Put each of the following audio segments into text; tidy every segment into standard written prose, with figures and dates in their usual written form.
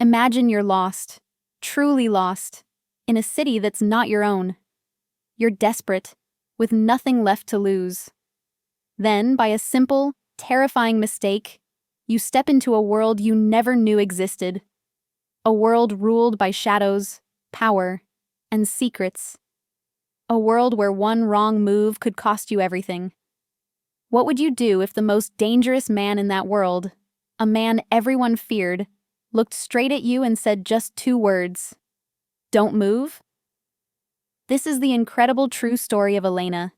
Imagine you're lost, truly lost, in a city that's not your own. You're desperate, with nothing left to lose. Then, by a simple, terrifying mistake, you step into a world you never knew existed. A world ruled by shadows, power, and secrets. A world where one wrong move could cost you everything. What would you do if the most dangerous man in that world, a man everyone feared, looked straight at you and said just 2 words? Don't move? This is the incredible true story of Elena,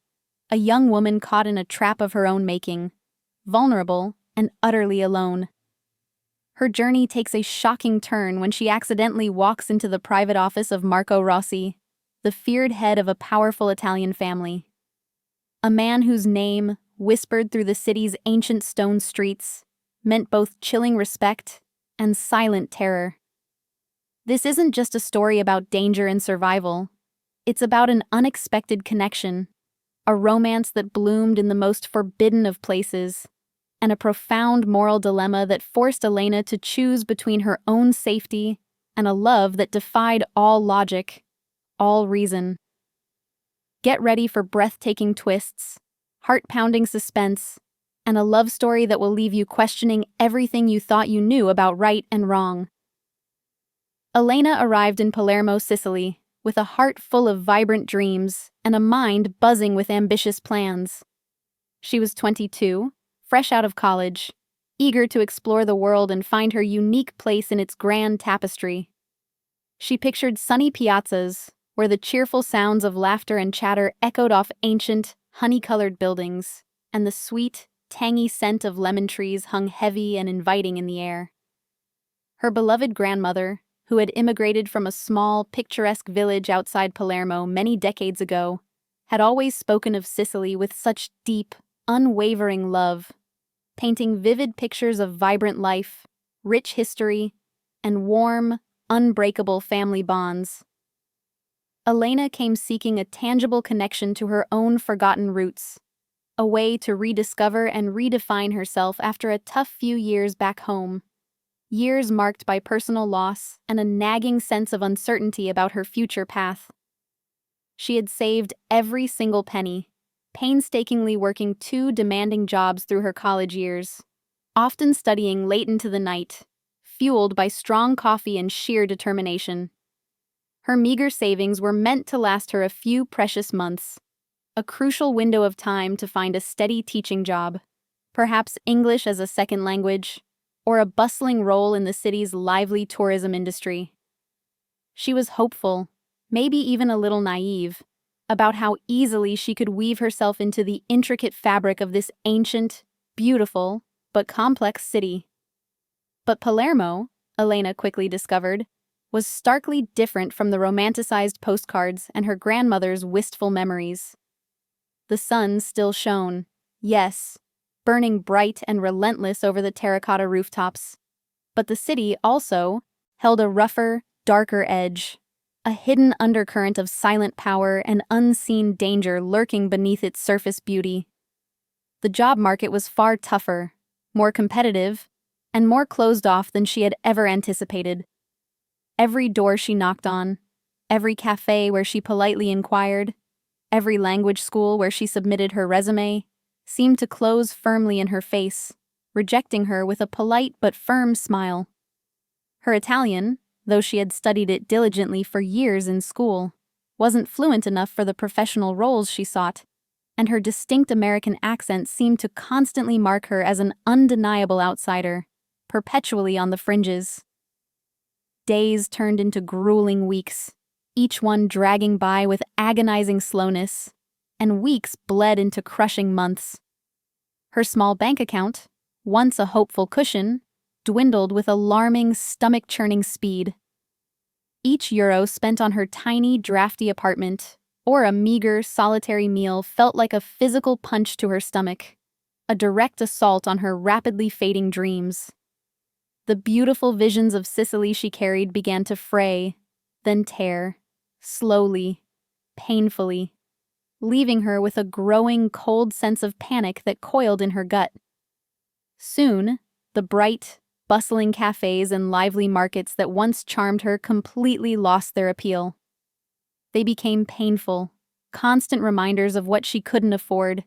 a young woman caught in a trap of her own making, vulnerable and utterly alone. Her journey takes a shocking turn when she accidentally walks into the private office of Marco Rossi, the feared head of a powerful Italian family. A man whose name, whispered through the city's ancient stone streets, meant both chilling respect and silent terror. This isn't just a story about danger and survival. It's about an unexpected connection, a romance that bloomed in the most forbidden of places, and a profound moral dilemma that forced Elena to choose between her own safety and a love that defied all logic, all reason. Get ready for breathtaking twists, heart-pounding suspense, and a love story that will leave you questioning everything you thought you knew about right and wrong. Elena arrived in Palermo, Sicily, with a heart full of vibrant dreams and a mind buzzing with ambitious plans. She was 22, fresh out of college, eager to explore the world and find her unique place in its grand tapestry. She pictured sunny piazzas, where the cheerful sounds of laughter and chatter echoed off ancient, honey-colored buildings, and the sweet, tangy scent of lemon trees hung heavy and inviting in the air. Her beloved grandmother, who had immigrated from a small, picturesque village outside Palermo many decades ago, had always spoken of Sicily with such deep, unwavering love, painting vivid pictures of vibrant life, rich history, and warm, unbreakable family bonds. Elena came seeking a tangible connection to her own forgotten roots, a way to rediscover and redefine herself after a tough few years back home. Years marked by personal loss and a nagging sense of uncertainty about her future path. She had saved every single penny, painstakingly working 2 demanding jobs through her college years, often studying late into the night, fueled by strong coffee and sheer determination. Her meager savings were meant to last her a few precious months, a crucial window of time to find a steady teaching job, perhaps English as a second language, or a bustling role in the city's lively tourism industry. She was hopeful, maybe even a little naive, about how easily she could weave herself into the intricate fabric of this ancient, beautiful, but complex city. But Palermo, Elena quickly discovered, was starkly different from the romanticized postcards and her grandmother's wistful memories. The sun still shone, yes, burning bright and relentless over the terracotta rooftops. But the city also held a rougher, darker edge, a hidden undercurrent of silent power and unseen danger lurking beneath its surface beauty. The job market was far tougher, more competitive, and more closed off than she had ever anticipated. Every door she knocked on, every cafe where she politely inquired, every language school where she submitted her resume, seemed to close firmly in her face, rejecting her with a polite but firm smile. Her Italian, though she had studied it diligently for years in school, wasn't fluent enough for the professional roles she sought, and her distinct American accent seemed to constantly mark her as an undeniable outsider, perpetually on the fringes. Days turned into grueling weeks, each one dragging by with agonizing slowness, and weeks bled into crushing months. Her small bank account, once a hopeful cushion, dwindled with alarming, stomach-churning speed. Each euro spent on her tiny, drafty apartment, or a meager, solitary meal, felt like a physical punch to her stomach, a direct assault on her rapidly fading dreams. The beautiful visions of Sicily she carried began to fray, then tear, slowly, painfully, leaving her with a growing, cold sense of panic that coiled in her gut. Soon, the bright, Bustling cafes and lively markets that once charmed her completely lost their appeal. They became painful, constant reminders of what she couldn't afford,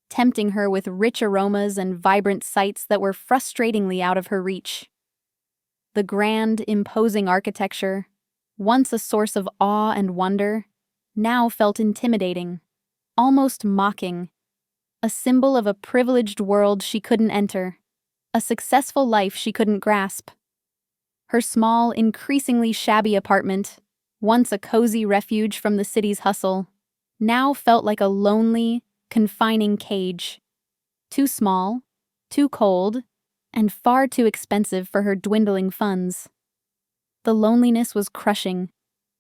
tempting her with rich aromas and vibrant sights that were frustratingly out of her reach. The grand, imposing architecture, once a source of awe and wonder, now felt intimidating, almost mocking, a symbol of a privileged world she couldn't enter, a successful life she couldn't grasp. Her small, increasingly shabby apartment, once a cozy refuge from the city's hustle, now felt like a lonely, confining cage. Too small, too cold, and far too expensive for her dwindling funds. The loneliness was crushing,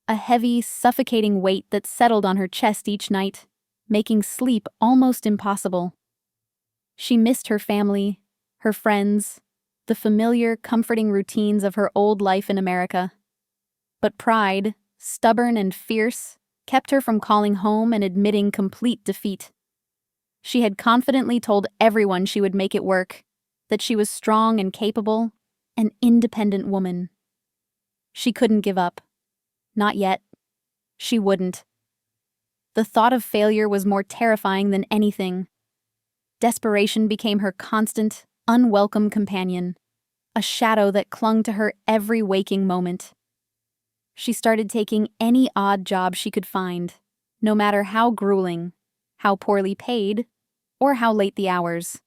a heavy, suffocating weight that settled on her chest each night, making sleep almost impossible. She missed her family, her friends, the familiar, comforting routines of her old life in America. But pride, stubborn and fierce, kept her from calling home and admitting complete defeat. She had confidently told everyone she would make it work, that she was strong and capable, an independent woman. She couldn't give up. Not yet. She wouldn't. The thought of failure was more terrifying than anything. Desperation became her constant, unwelcome companion, a shadow that clung to her every waking moment. She started taking any odd job she could find, no matter how grueling, how poorly paid, or how late the hours.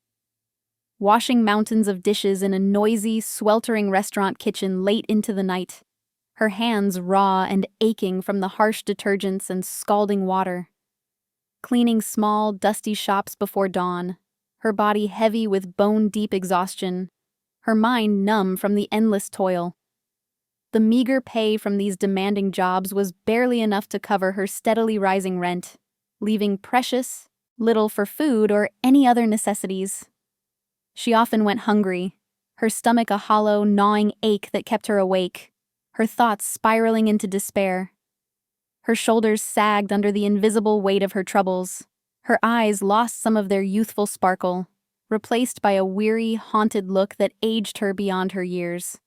Washing mountains of dishes in a noisy, sweltering restaurant kitchen late into the night, her hands raw and aching from the harsh detergents and scalding water. Cleaning small, dusty shops before dawn, her body heavy with bone-deep exhaustion, her mind numb from the endless toil. The meager pay from these demanding jobs was barely enough to cover her steadily rising rent, leaving precious little for food or any other necessities. She often went hungry, her stomach a hollow, gnawing ache that kept her awake, her thoughts spiraling into despair. Her shoulders sagged under the invisible weight of her troubles. Her eyes lost some of their youthful sparkle, replaced by a weary, haunted look that aged her beyond her years.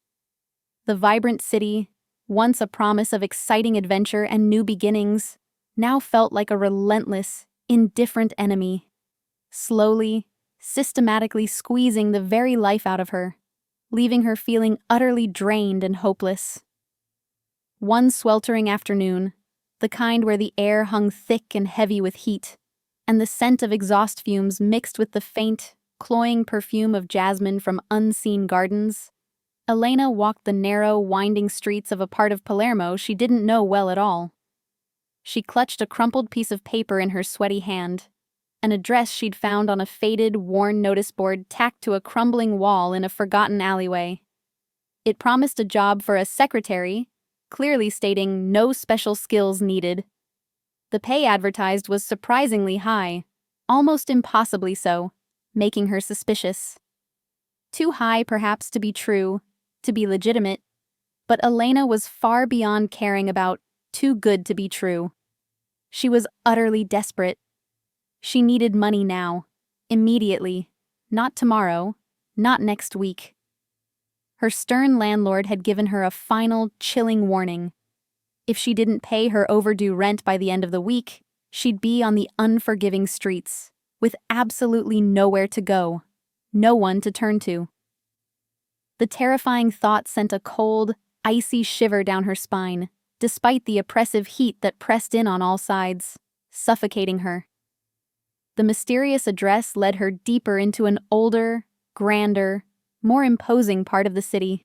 The vibrant city, once a promise of exciting adventure and new beginnings, now felt like a relentless, indifferent enemy, slowly, systematically squeezing the very life out of her, leaving her feeling utterly drained and hopeless. One sweltering afternoon, the kind where the air hung thick and heavy with heat, and the scent of exhaust fumes mixed with the faint, cloying perfume of jasmine from unseen gardens, Elena walked the narrow, winding streets of a part of Palermo she didn't know well at all. She clutched a crumpled piece of paper in her sweaty hand, an address she'd found on a faded, worn notice board tacked to a crumbling wall in a forgotten alleyway. It promised a job for a secretary, clearly stating no special skills needed. The pay advertised was surprisingly high, almost impossibly so, making her suspicious. Too high, perhaps, to be true, to be legitimate, but Elena was far beyond caring about too good to be true. She was utterly desperate. She needed money now, immediately, not tomorrow, not next week. Her stern landlord had given her a final, chilling warning. If she didn't pay her overdue rent by the end of the week, she'd be on the unforgiving streets, with absolutely nowhere to go, no one to turn to. The terrifying thought sent a cold, icy shiver down her spine, despite the oppressive heat that pressed in on all sides, suffocating her. The mysterious address led her deeper into an older, grander, more imposing part of the city.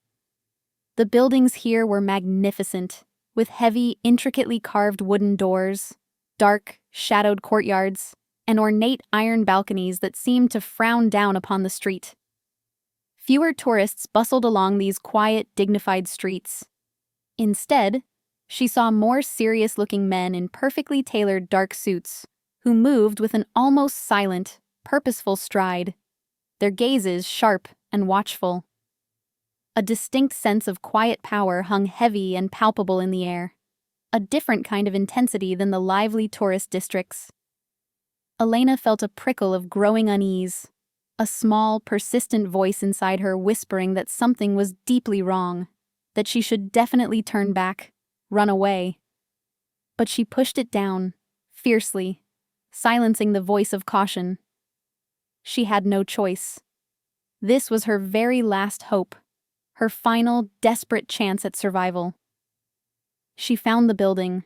The buildings here were magnificent, with heavy, intricately carved wooden doors, dark, shadowed courtyards, and ornate iron balconies that seemed to frown down upon the street. Fewer tourists bustled along these quiet, dignified streets. Instead, she saw more serious-looking men in perfectly tailored dark suits, who moved with an almost silent, purposeful stride, their gazes sharp and watchful. A distinct sense of quiet power hung heavy and palpable in the air, a different kind of intensity than the lively tourist districts. Elena felt a prickle of growing unease. a small, persistent voice inside her whispering that something was deeply wrong, that she should definitely turn back, run away. But she pushed it down, fiercely, silencing the voice of caution. She had no choice. This was her very last hope, her final, desperate chance at survival. She found the building,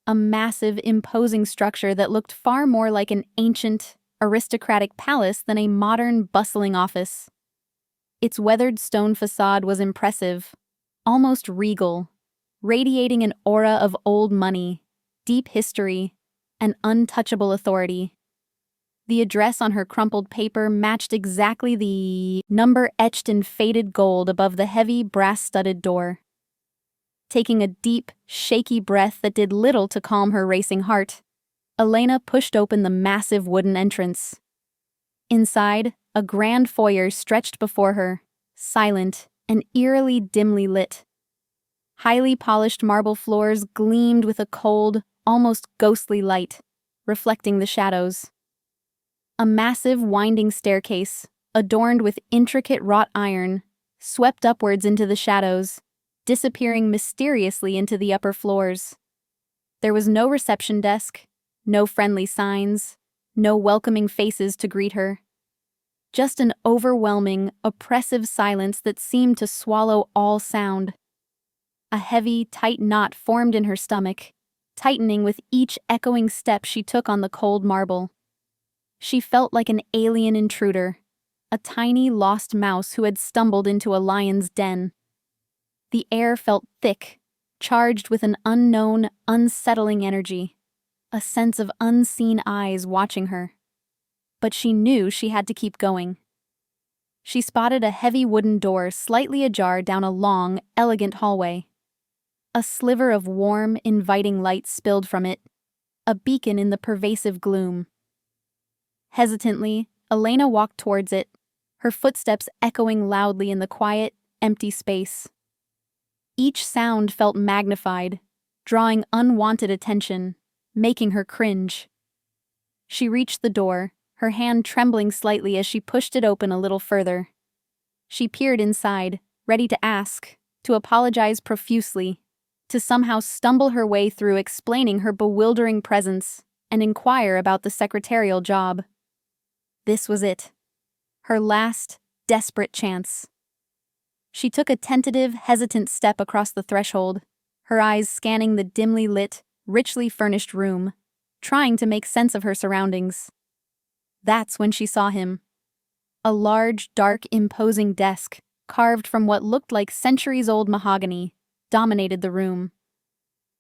a massive, imposing structure that looked far more like an ancient, aristocratic palace than a modern, bustling office. Its weathered stone facade was impressive, almost regal, radiating an aura of old money, deep history, and untouchable authority. The address on her crumpled paper matched exactly the number etched in faded gold above the heavy, brass-studded door. Taking a deep, shaky breath that did little to calm her racing heart, Elena pushed open the massive wooden entrance. Inside, a grand foyer stretched before her, silent and eerily dimly lit. Highly polished marble floors gleamed with a cold, almost ghostly light, reflecting the shadows. A massive winding staircase, adorned with intricate wrought iron, swept upwards into the shadows, disappearing mysteriously into the upper floors. There was no reception desk, no friendly signs, no welcoming faces to greet her. Just an overwhelming, oppressive silence that seemed to swallow all sound. A heavy, tight knot formed in her stomach, tightening with each echoing step she took on the cold marble. She felt like an alien intruder, a tiny, lost mouse who had stumbled into a lion's den. The air felt thick, charged with an unknown, unsettling energy, a sense of unseen eyes watching her. But she knew she had to keep going. She spotted a heavy wooden door slightly ajar down a long, elegant hallway. A sliver of warm, inviting light spilled from it, a beacon in the pervasive gloom. Hesitantly, Elena walked towards it, her footsteps echoing loudly in the quiet, empty space. Each sound felt magnified, drawing unwanted attention, making her cringe. She reached the door, her hand trembling slightly as she pushed it open a little further. She peered inside, ready to ask, to apologize profusely, to somehow stumble her way through explaining her bewildering presence and inquire about the secretarial job. This was it. Her last, desperate chance. She took a tentative, hesitant step across the threshold, her eyes scanning the dimly lit, richly furnished room, trying to make sense of her surroundings. That's when she saw him. A large, dark, imposing desk, carved from what looked like centuries-old mahogany, dominated the room.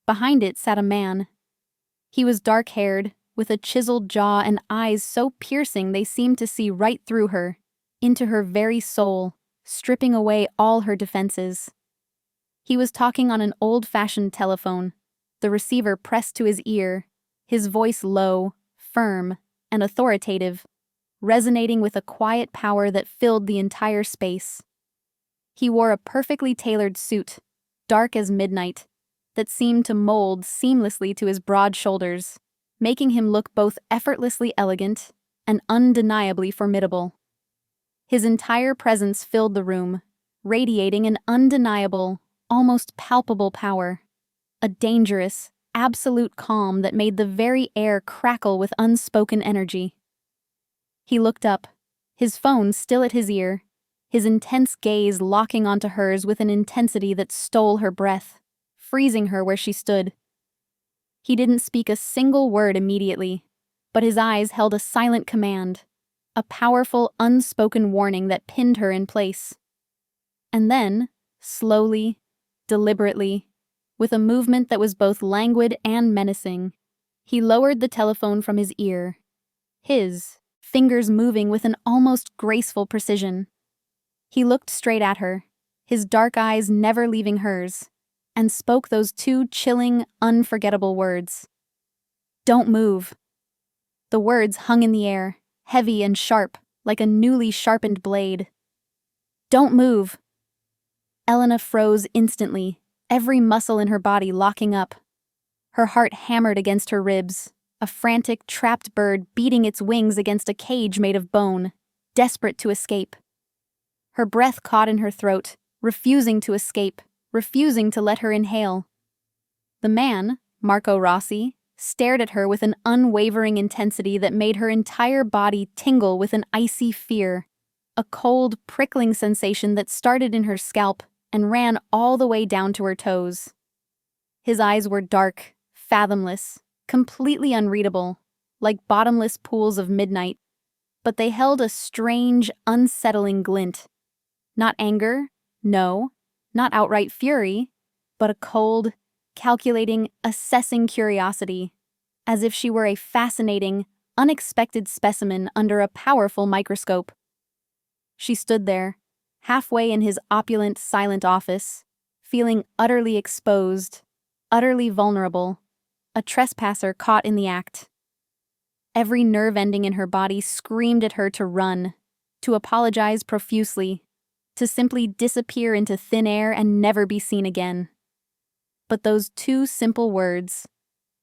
Behind it sat a man. He was dark-haired, with a chiseled jaw and eyes so piercing they seemed to see right through her, into her very soul, stripping away all her defenses. He was talking on an old-fashioned telephone, the receiver pressed to his ear, his voice low, firm, and authoritative, resonating with a quiet power that filled the entire space. He wore a perfectly tailored suit, dark as midnight, that seemed to mold seamlessly to his broad shoulders, making him look both effortlessly elegant and undeniably formidable. His entire presence filled the room, radiating an undeniable, almost palpable power, a dangerous, absolute calm that made the very air crackle with unspoken energy. He looked up, his phone still at his ear, his intense gaze locking onto hers with an intensity that stole her breath, freezing her where she stood. He didn't speak a single word immediately, but his eyes held a silent command, a powerful, unspoken warning that pinned her in place. And then, slowly, deliberately, with a movement that was both languid and menacing, he lowered the telephone from his ear, his fingers moving with an almost graceful precision. He looked straight at her, his dark eyes never leaving hers, and spoke those two chilling, unforgettable words. "Don't move." The words hung in the air, heavy and sharp, like a newly sharpened blade. "Don't move." Elena froze instantly, every muscle in her body locking up. Her heart hammered against her ribs, a frantic, trapped bird beating its wings against a cage made of bone. desperate to escape. Her breath caught in her throat, refusing to escape, refusing to let her inhale. The man, Marco Rossi, stared at her with an unwavering intensity that made her entire body tingle with an icy fear, a cold, prickling sensation that started in her scalp and ran all the way down to her toes. His eyes were dark, fathomless, completely unreadable, like bottomless pools of midnight, but they held a strange, unsettling glint. Not anger, no, not outright fury, but a cold, calculating, assessing curiosity, as if she were a fascinating, unexpected specimen under a powerful microscope. She stood there, halfway in his opulent, silent office, feeling utterly exposed, utterly vulnerable, a trespasser caught in the act. Every nerve ending in her body screamed at her to run, to apologize profusely, to simply disappear into thin air and never be seen again. But those two simple words,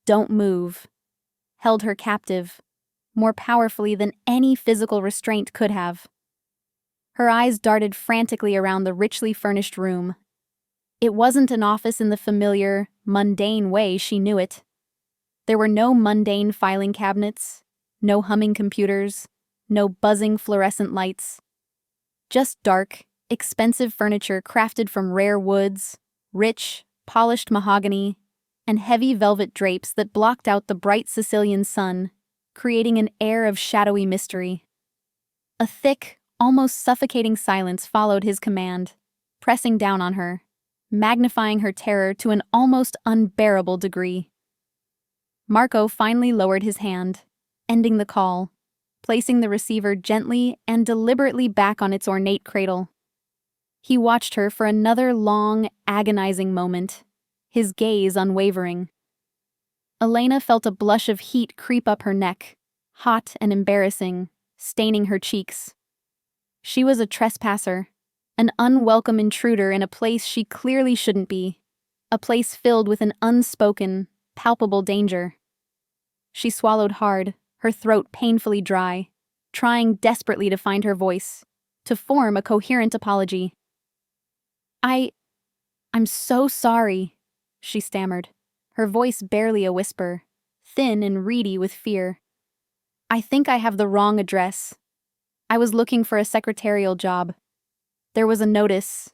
"Don't move," held her captive, more powerfully than any physical restraint could have. Her eyes darted frantically around the richly furnished room. It wasn't an office in the familiar, mundane way she knew it. There were no mundane filing cabinets, no humming computers, no buzzing fluorescent lights. Just dark, expensive furniture crafted from rare woods, rich, polished mahogany, and heavy velvet drapes that blocked out the bright Sicilian sun, creating an air of shadowy mystery. A thick, almost suffocating silence followed his command, pressing down on her, magnifying her terror to an almost unbearable degree. Marco finally lowered his hand, ending the call, placing the receiver gently and deliberately back on its ornate cradle. He watched her for another long, agonizing moment, his gaze unwavering. Elena felt a blush of heat creep up her neck, hot and embarrassing, staining her cheeks. She was a trespasser, an unwelcome intruder in a place she clearly shouldn't be, a place filled with an unspoken, palpable danger. She swallowed hard, her throat painfully dry, trying desperately to find her voice, to form a coherent apology. I'm so sorry," she stammered, her voice barely a whisper, thin and reedy with fear. "I think I have the wrong address. I was looking for a secretarial job. There was a notice."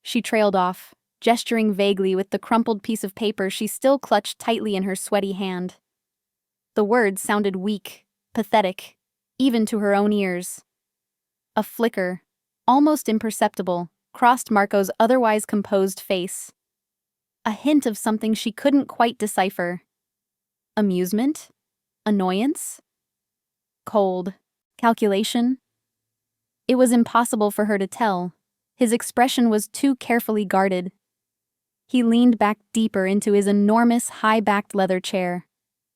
She trailed off, gesturing vaguely with the crumpled piece of paper she still clutched tightly in her sweaty hand. The words sounded weak, pathetic, even to her own ears. A flicker, almost imperceptible, crossed Marco's otherwise composed face. A hint of something she couldn't quite decipher. Amusement? Annoyance? Cold? Calculation? It was impossible for her to tell. His expression was too carefully guarded. He leaned back deeper into his enormous, high-backed leather chair,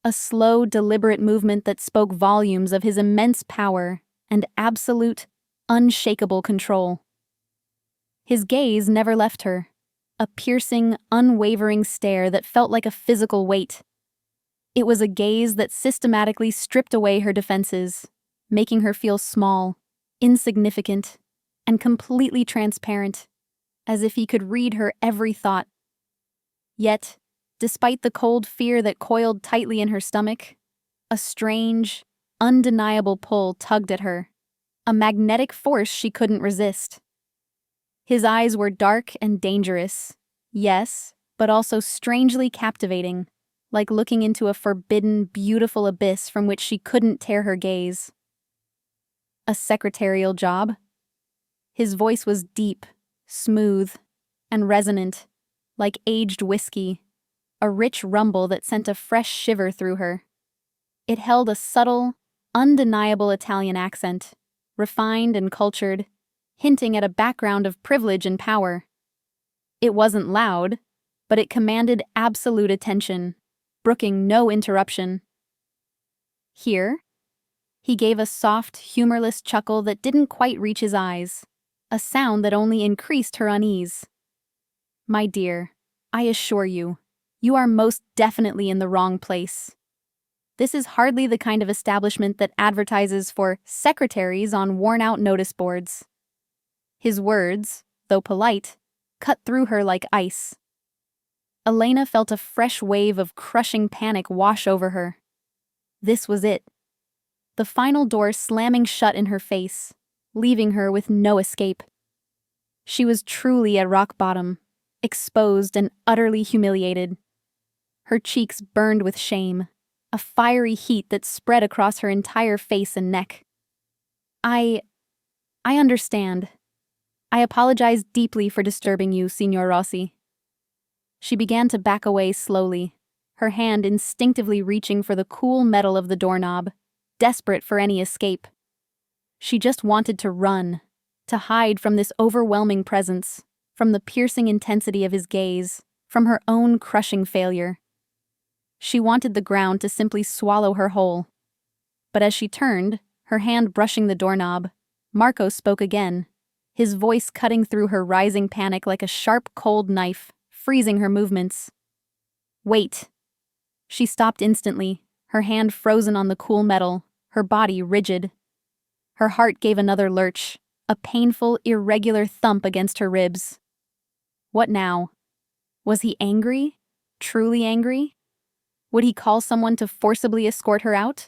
a slow, deliberate movement that spoke volumes of his immense power and absolute, unshakable control. His gaze never left her, a piercing, unwavering stare that felt like a physical weight. It was a gaze that systematically stripped away her defenses, making her feel small, insignificant, and completely transparent, as if he could read her every thought. Yet, despite the cold fear that coiled tightly in her stomach, a strange, undeniable pull tugged at her, a magnetic force she couldn't resist. His eyes were dark and dangerous, yes, but also strangely captivating, like looking into a forbidden, beautiful abyss from which she couldn't tear her gaze. A secretarial job? His voice was deep, smooth, and resonant, like aged whiskey, a rich rumble that sent a fresh shiver through her. It held a subtle, undeniable Italian accent, refined and cultured, hinting at a background of privilege and power. It wasn't loud, but it commanded absolute attention, brooking no interruption. "Here?" He gave a soft, humorless chuckle that didn't quite reach his eyes, a sound that only increased her unease. "My dear, I assure you, you are most definitely in the wrong place." This is hardly the kind of establishment that advertises for secretaries on worn-out notice boards. His words, though polite, cut through her like ice. Elena felt a fresh wave of crushing panic wash over her. This was it. The final door slamming shut in her face, leaving her with no escape. She was truly at rock bottom, exposed and utterly humiliated. Her cheeks burned with shame, a fiery heat that spread across her entire face and neck. I understand. I apologize deeply for disturbing you, Signor Rossi. She began to back away slowly, her hand instinctively reaching for the cool metal of the doorknob, desperate for any escape. She just wanted to run, to hide from this overwhelming presence, from the piercing intensity of his gaze, from her own crushing failure. She wanted the ground to simply swallow her whole. But as she turned, her hand brushing the doorknob, Marco spoke again, his voice cutting through her rising panic like a sharp, cold knife, freezing her movements. Wait. She stopped instantly, her hand frozen on the cool metal, her body rigid. Her heart gave another lurch, a painful, irregular thump against her ribs. What now? Was he angry? Truly angry? Would he call someone to forcibly escort her out?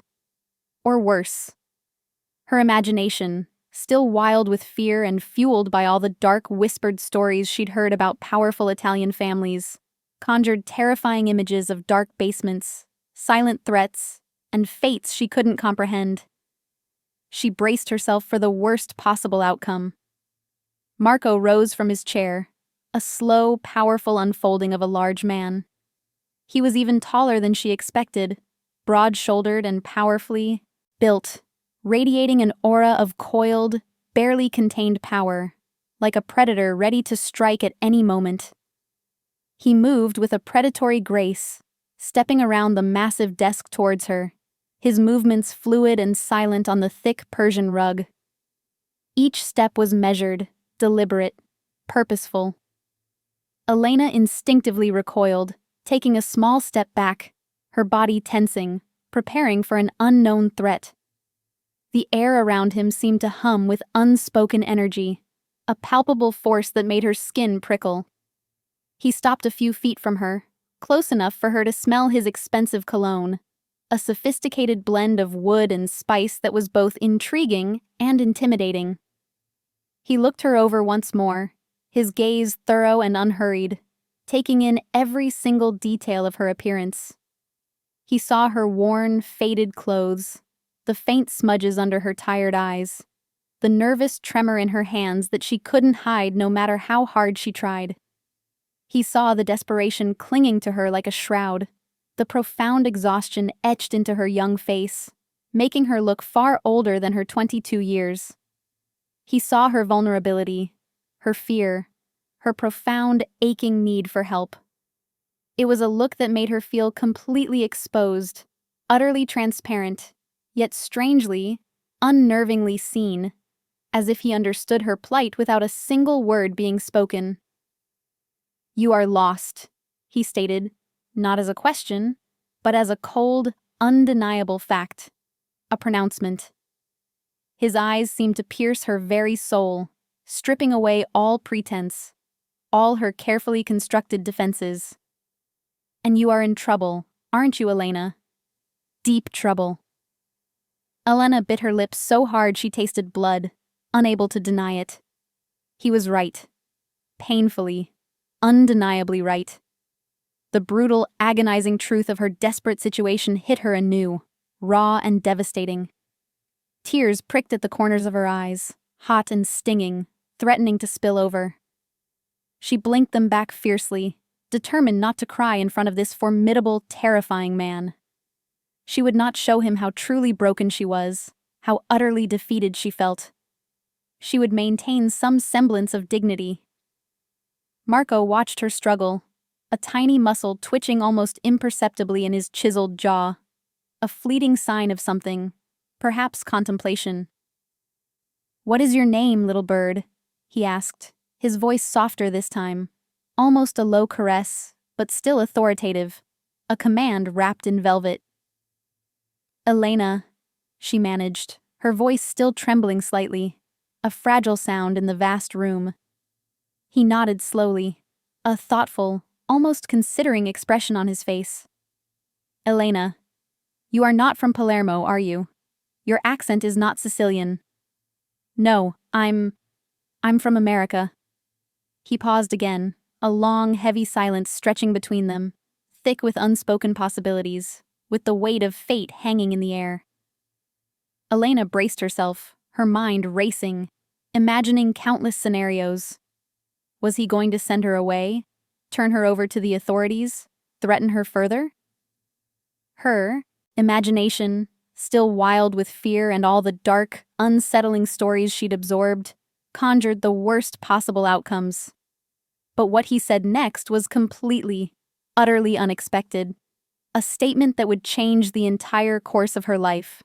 Or worse? Her imagination, still wild with fear and fueled by all the dark, whispered stories she'd heard about powerful Italian families, conjured terrifying images of dark basements, silent threats, and fates she couldn't comprehend. She braced herself for the worst possible outcome. Marco rose from his chair, a slow, powerful unfolding of a large man. He was even taller than she expected, broad-shouldered and powerfully built, radiating an aura of coiled, barely contained power, like a predator ready to strike at any moment. He moved with a predatory grace, stepping around the massive desk towards her, his movements fluid and silent on the thick Persian rug. Each step was measured, deliberate, purposeful. Elena instinctively recoiled, taking a small step back, her body tensing, preparing for an unknown threat. The air around him seemed to hum with unspoken energy, a palpable force that made her skin prickle. He stopped a few feet from her, close enough for her to smell his expensive cologne, a sophisticated blend of wood and spice that was both intriguing and intimidating. He looked her over once more, his gaze thorough and unhurried, taking in every single detail of her appearance. He saw her worn, faded clothes, the faint smudges under her tired eyes, the nervous tremor in her hands that she couldn't hide no matter how hard she tried. He saw the desperation clinging to her like a shroud, the profound exhaustion etched into her young face, making her look far older than her 22 years. He saw her vulnerability, her fear, her profound, aching need for help. It was a look that made her feel completely exposed, utterly transparent, yet strangely, unnervingly seen, as if he understood her plight without a single word being spoken. "You are lost," he stated, not as a question, but as a cold, undeniable fact, a pronouncement. His eyes seemed to pierce her very soul, stripping away all pretense, all her carefully constructed defenses. "And you are in trouble, aren't you, Elena? Deep trouble." Elena bit her lips so hard she tasted blood, unable to deny it. He was right. Painfully, undeniably right. The brutal, agonizing truth of her desperate situation hit her anew, raw and devastating. Tears pricked at the corners of her eyes, hot and stinging, threatening to spill over. She blinked them back fiercely, determined not to cry in front of this formidable, terrifying man. She would not show him how truly broken she was, how utterly defeated she felt. She would maintain some semblance of dignity. Marco watched her struggle, a tiny muscle twitching almost imperceptibly in his chiseled jaw, a fleeting sign of something, perhaps contemplation. "What is your name, little bird?" he asked, his voice softer this time, almost a low caress, but still authoritative, a command wrapped in velvet. Elena, she managed, her voice still trembling slightly, a fragile sound in the vast room. He nodded slowly, a thoughtful, almost considering expression on his face. Elena, you are not from Palermo, are you? Your accent is not Sicilian. No, I'm from America. He paused again, a long, heavy silence stretching between them, thick with unspoken possibilities, with the weight of fate hanging in the air. Elena braced herself, her mind racing, imagining countless scenarios. Was he going to send her away, turn her over to the authorities, threaten her further? Her imagination, still wild with fear and all the dark, unsettling stories she'd absorbed, conjured the worst possible outcomes. But what he said next was completely, utterly unexpected. A statement that would change the entire course of her life,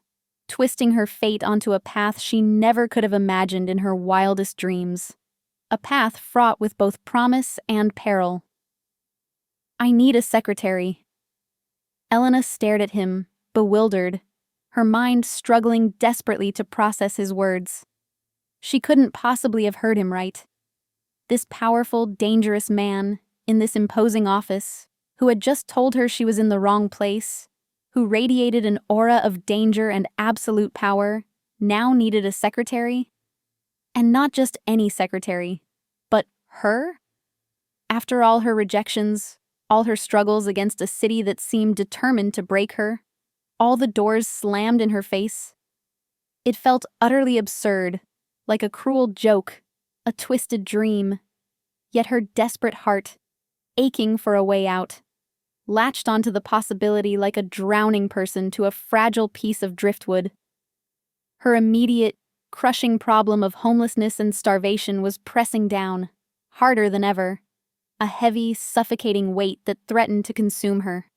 twisting her fate onto a path she never could have imagined in her wildest dreams. A path fraught with both promise and peril. I need a secretary. Elena stared at him, bewildered, her mind struggling desperately to process his words. She couldn't possibly have heard him right. This powerful, dangerous man, in this imposing office, who had just told her she was in the wrong place, who radiated an aura of danger and absolute power, now needed a secretary? And not just any secretary, but her? After all her rejections, all her struggles against a city that seemed determined to break her, all the doors slammed in her face. It felt utterly absurd, like a cruel joke, a twisted dream. Yet her desperate heart, aching for a way out, latched onto the possibility like a drowning person to a fragile piece of driftwood. Her immediate, crushing problem of homelessness and starvation was pressing down, harder than ever, a heavy, suffocating weight that threatened to consume her.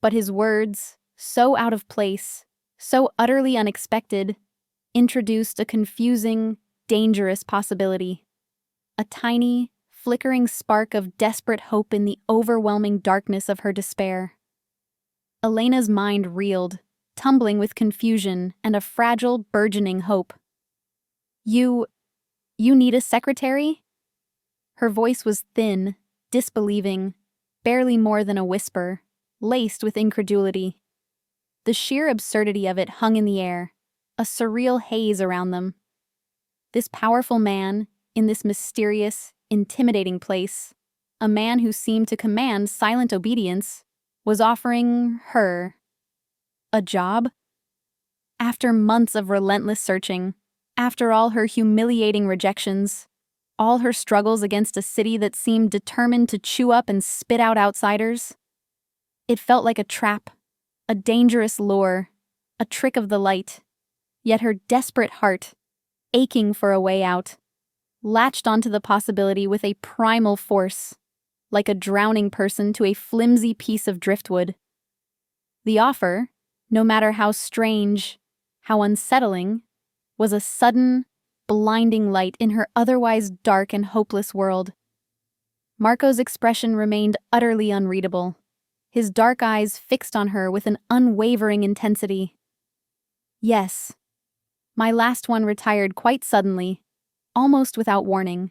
But his words, so out of place, so utterly unexpected, introduced a confusing, dangerous possibility. A tiny, flickering spark of desperate hope in the overwhelming darkness of her despair. Elena's mind reeled, tumbling with confusion and a fragile, burgeoning hope. You need a secretary? Her voice was thin, disbelieving, barely more than a whisper, laced with incredulity. The sheer absurdity of it hung in the air, a surreal haze around them. This powerful man, in this mysterious, intimidating place, a man who seemed to command silent obedience, was offering her a job? After months of relentless searching, after all her humiliating rejections, all her struggles against a city that seemed determined to chew up and spit out outsiders, it felt like a trap, a dangerous lure, a trick of the light. Yet her desperate heart, aching for a way out, latched onto the possibility with a primal force, like a drowning person to a flimsy piece of driftwood. The offer, no matter how strange, how unsettling, was a sudden, blinding light in her otherwise dark and hopeless world. Marco's expression remained utterly unreadable, his dark eyes fixed on her with an unwavering intensity. Yes. My last one retired quite suddenly, almost without warning,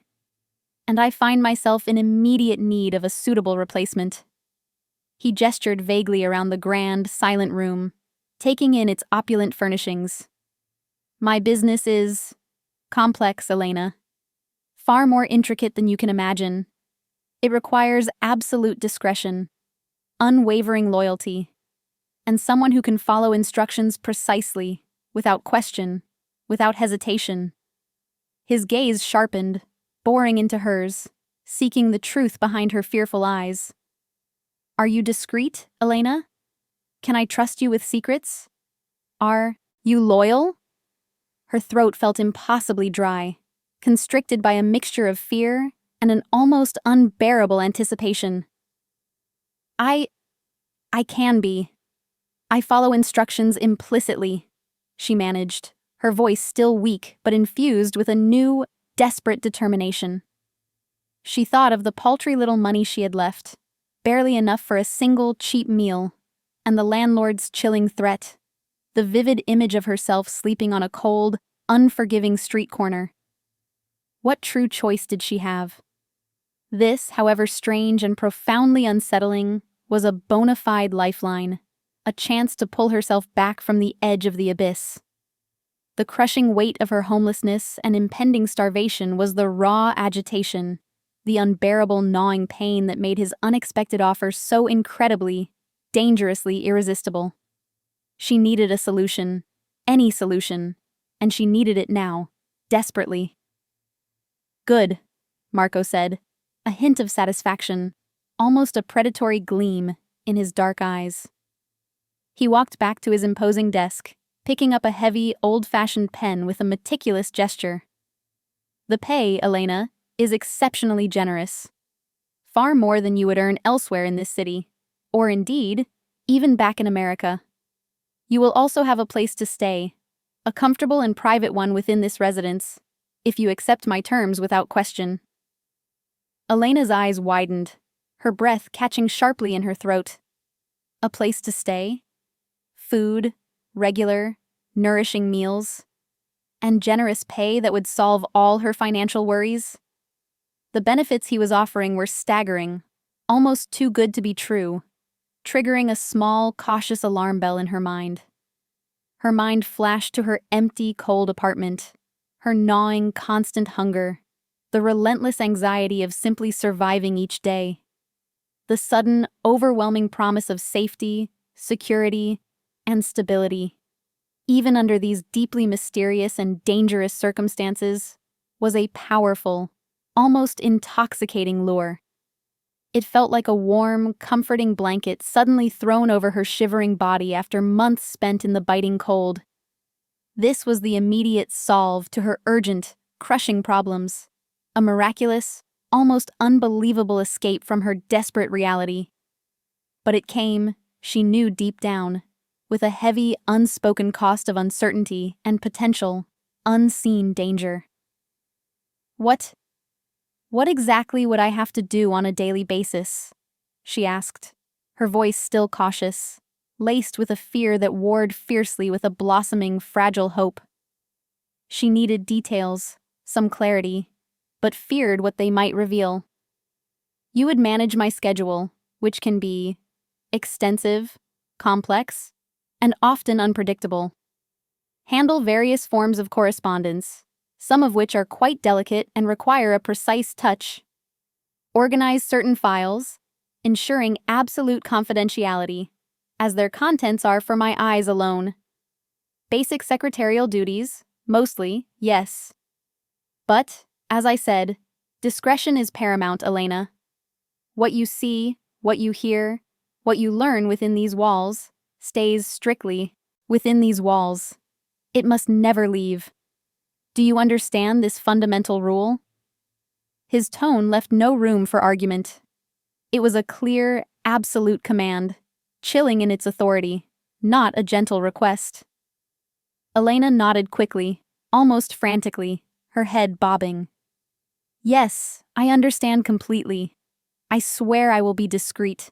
and I find myself in immediate need of a suitable replacement. He gestured vaguely around the grand, silent room, taking in its opulent furnishings. My business is complex, Elena. Far more intricate than you can imagine. It requires absolute discretion, unwavering loyalty, and someone who can follow instructions precisely, without question, without hesitation. His gaze sharpened, boring into hers, seeking the truth behind her fearful eyes. Are you discreet, Elena? Can I trust you with secrets? Are you loyal? Her throat felt impossibly dry, constricted by a mixture of fear and an almost unbearable anticipation. I can be. I follow instructions implicitly, she managed, her voice still weak but infused with a new, desperate determination. She thought of the paltry little money she had left, barely enough for a single cheap meal, and the landlord's chilling threat. the vivid image of herself sleeping on a cold, unforgiving street corner. What true choice did she have? This, however strange and profoundly unsettling, was a bona fide lifeline, a chance to pull herself back from the edge of the abyss. The crushing weight of her homelessness and impending starvation was the raw agitation, the unbearable gnawing pain that made his unexpected offer so incredibly, dangerously irresistible. She needed a solution, any solution, and she needed it now, desperately. "Good," Marco said, a hint of satisfaction, almost a predatory gleam, in his dark eyes. He walked back to his imposing desk, picking up a heavy, old-fashioned pen with a meticulous gesture. "The pay, Elena, is exceptionally generous. Far more than you would earn elsewhere in this city, or indeed, even back in America. You will also have a place to stay, a comfortable and private one within this residence, if you accept my terms without question." Elena's eyes widened, her breath catching sharply in her throat. A place to stay? Food, regular, nourishing meals, and generous pay that would solve all her financial worries? The benefits he was offering were staggering, almost too good to be true, triggering a small, cautious alarm bell in her mind. Her mind flashed to her empty, cold apartment, her gnawing, constant hunger, the relentless anxiety of simply surviving each day. The sudden, overwhelming promise of safety, security, and stability, even under these deeply mysterious and dangerous circumstances, was a powerful, almost intoxicating lure. It felt like a warm, comforting blanket suddenly thrown over her shivering body after months spent in the biting cold. This was the immediate solve to her urgent, crushing problems, a miraculous, almost unbelievable escape from her desperate reality. But it came, she knew deep down, with a heavy, unspoken cost of uncertainty and potential, unseen danger. What exactly would I have to do on a daily basis?" she asked, her voice still cautious, laced with a fear that warred fiercely with a blossoming, fragile hope. She needed details, some clarity, but feared what they might reveal. "You would manage my schedule, which can be extensive, complex, and often unpredictable. Handle various forms of correspondence, some of which are quite delicate and require a precise touch. Organize certain files, ensuring absolute confidentiality, as their contents are for my eyes alone. Basic secretarial duties, mostly, yes. But, as I said, discretion is paramount, Elena. What you see, what you hear, what you learn within these walls, stays strictly within these walls. It must never leave. Do you understand this fundamental rule?" His tone left no room for argument. It was a clear, absolute command, chilling in its authority, not a gentle request. Elena nodded quickly, almost frantically, her head bobbing. "Yes, I understand completely. I swear I will be discreet."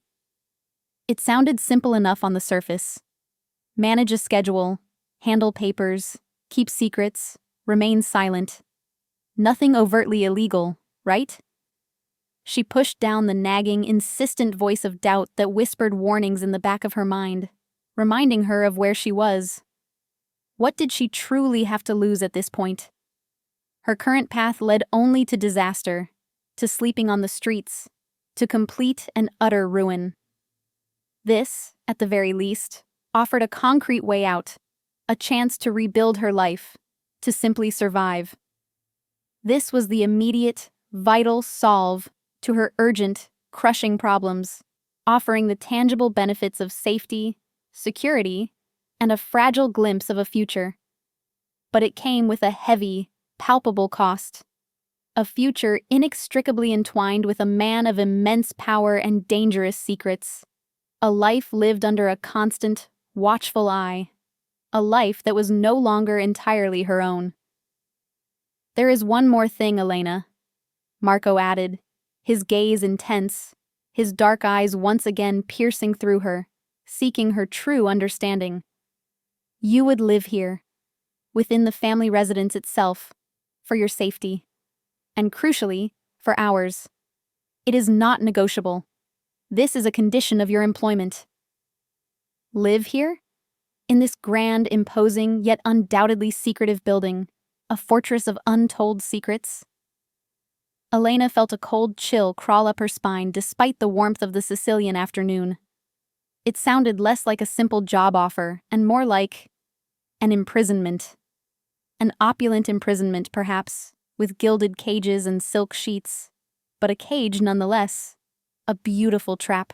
It sounded simple enough on the surface. Manage a schedule, handle papers, keep secrets, remain silent. Nothing overtly illegal, right? She pushed down the nagging, insistent voice of doubt that whispered warnings in the back of her mind, reminding her of where she was. What did she truly have to lose at this point? Her current path led only to disaster, to sleeping on the streets, to complete and utter ruin. This, at the very least, offered a concrete way out, a chance to rebuild her life, to simply survive. This was the immediate, vital solve to her urgent, crushing problems, offering the tangible benefits of safety, security, and a fragile glimpse of a future. But it came with a heavy, palpable cost. A future inextricably entwined with a man of immense power and dangerous secrets. A life lived under a constant, watchful eye. A life that was no longer entirely her own. "There is one more thing, Elena," Marco added, his gaze intense, his dark eyes once again piercing through her, seeking her true understanding. You would live here, within the family residence itself, for your safety. And crucially, for ours. It is not negotiable. This is a condition of your employment. Live here? In this grand, imposing, yet undoubtedly secretive building, a fortress of untold secrets? Elena felt a cold chill crawl up her spine despite the warmth of the Sicilian afternoon. It sounded less like a simple job offer and more like an imprisonment. An opulent imprisonment, perhaps, with gilded cages and silk sheets, but a cage nonetheless, a beautiful trap.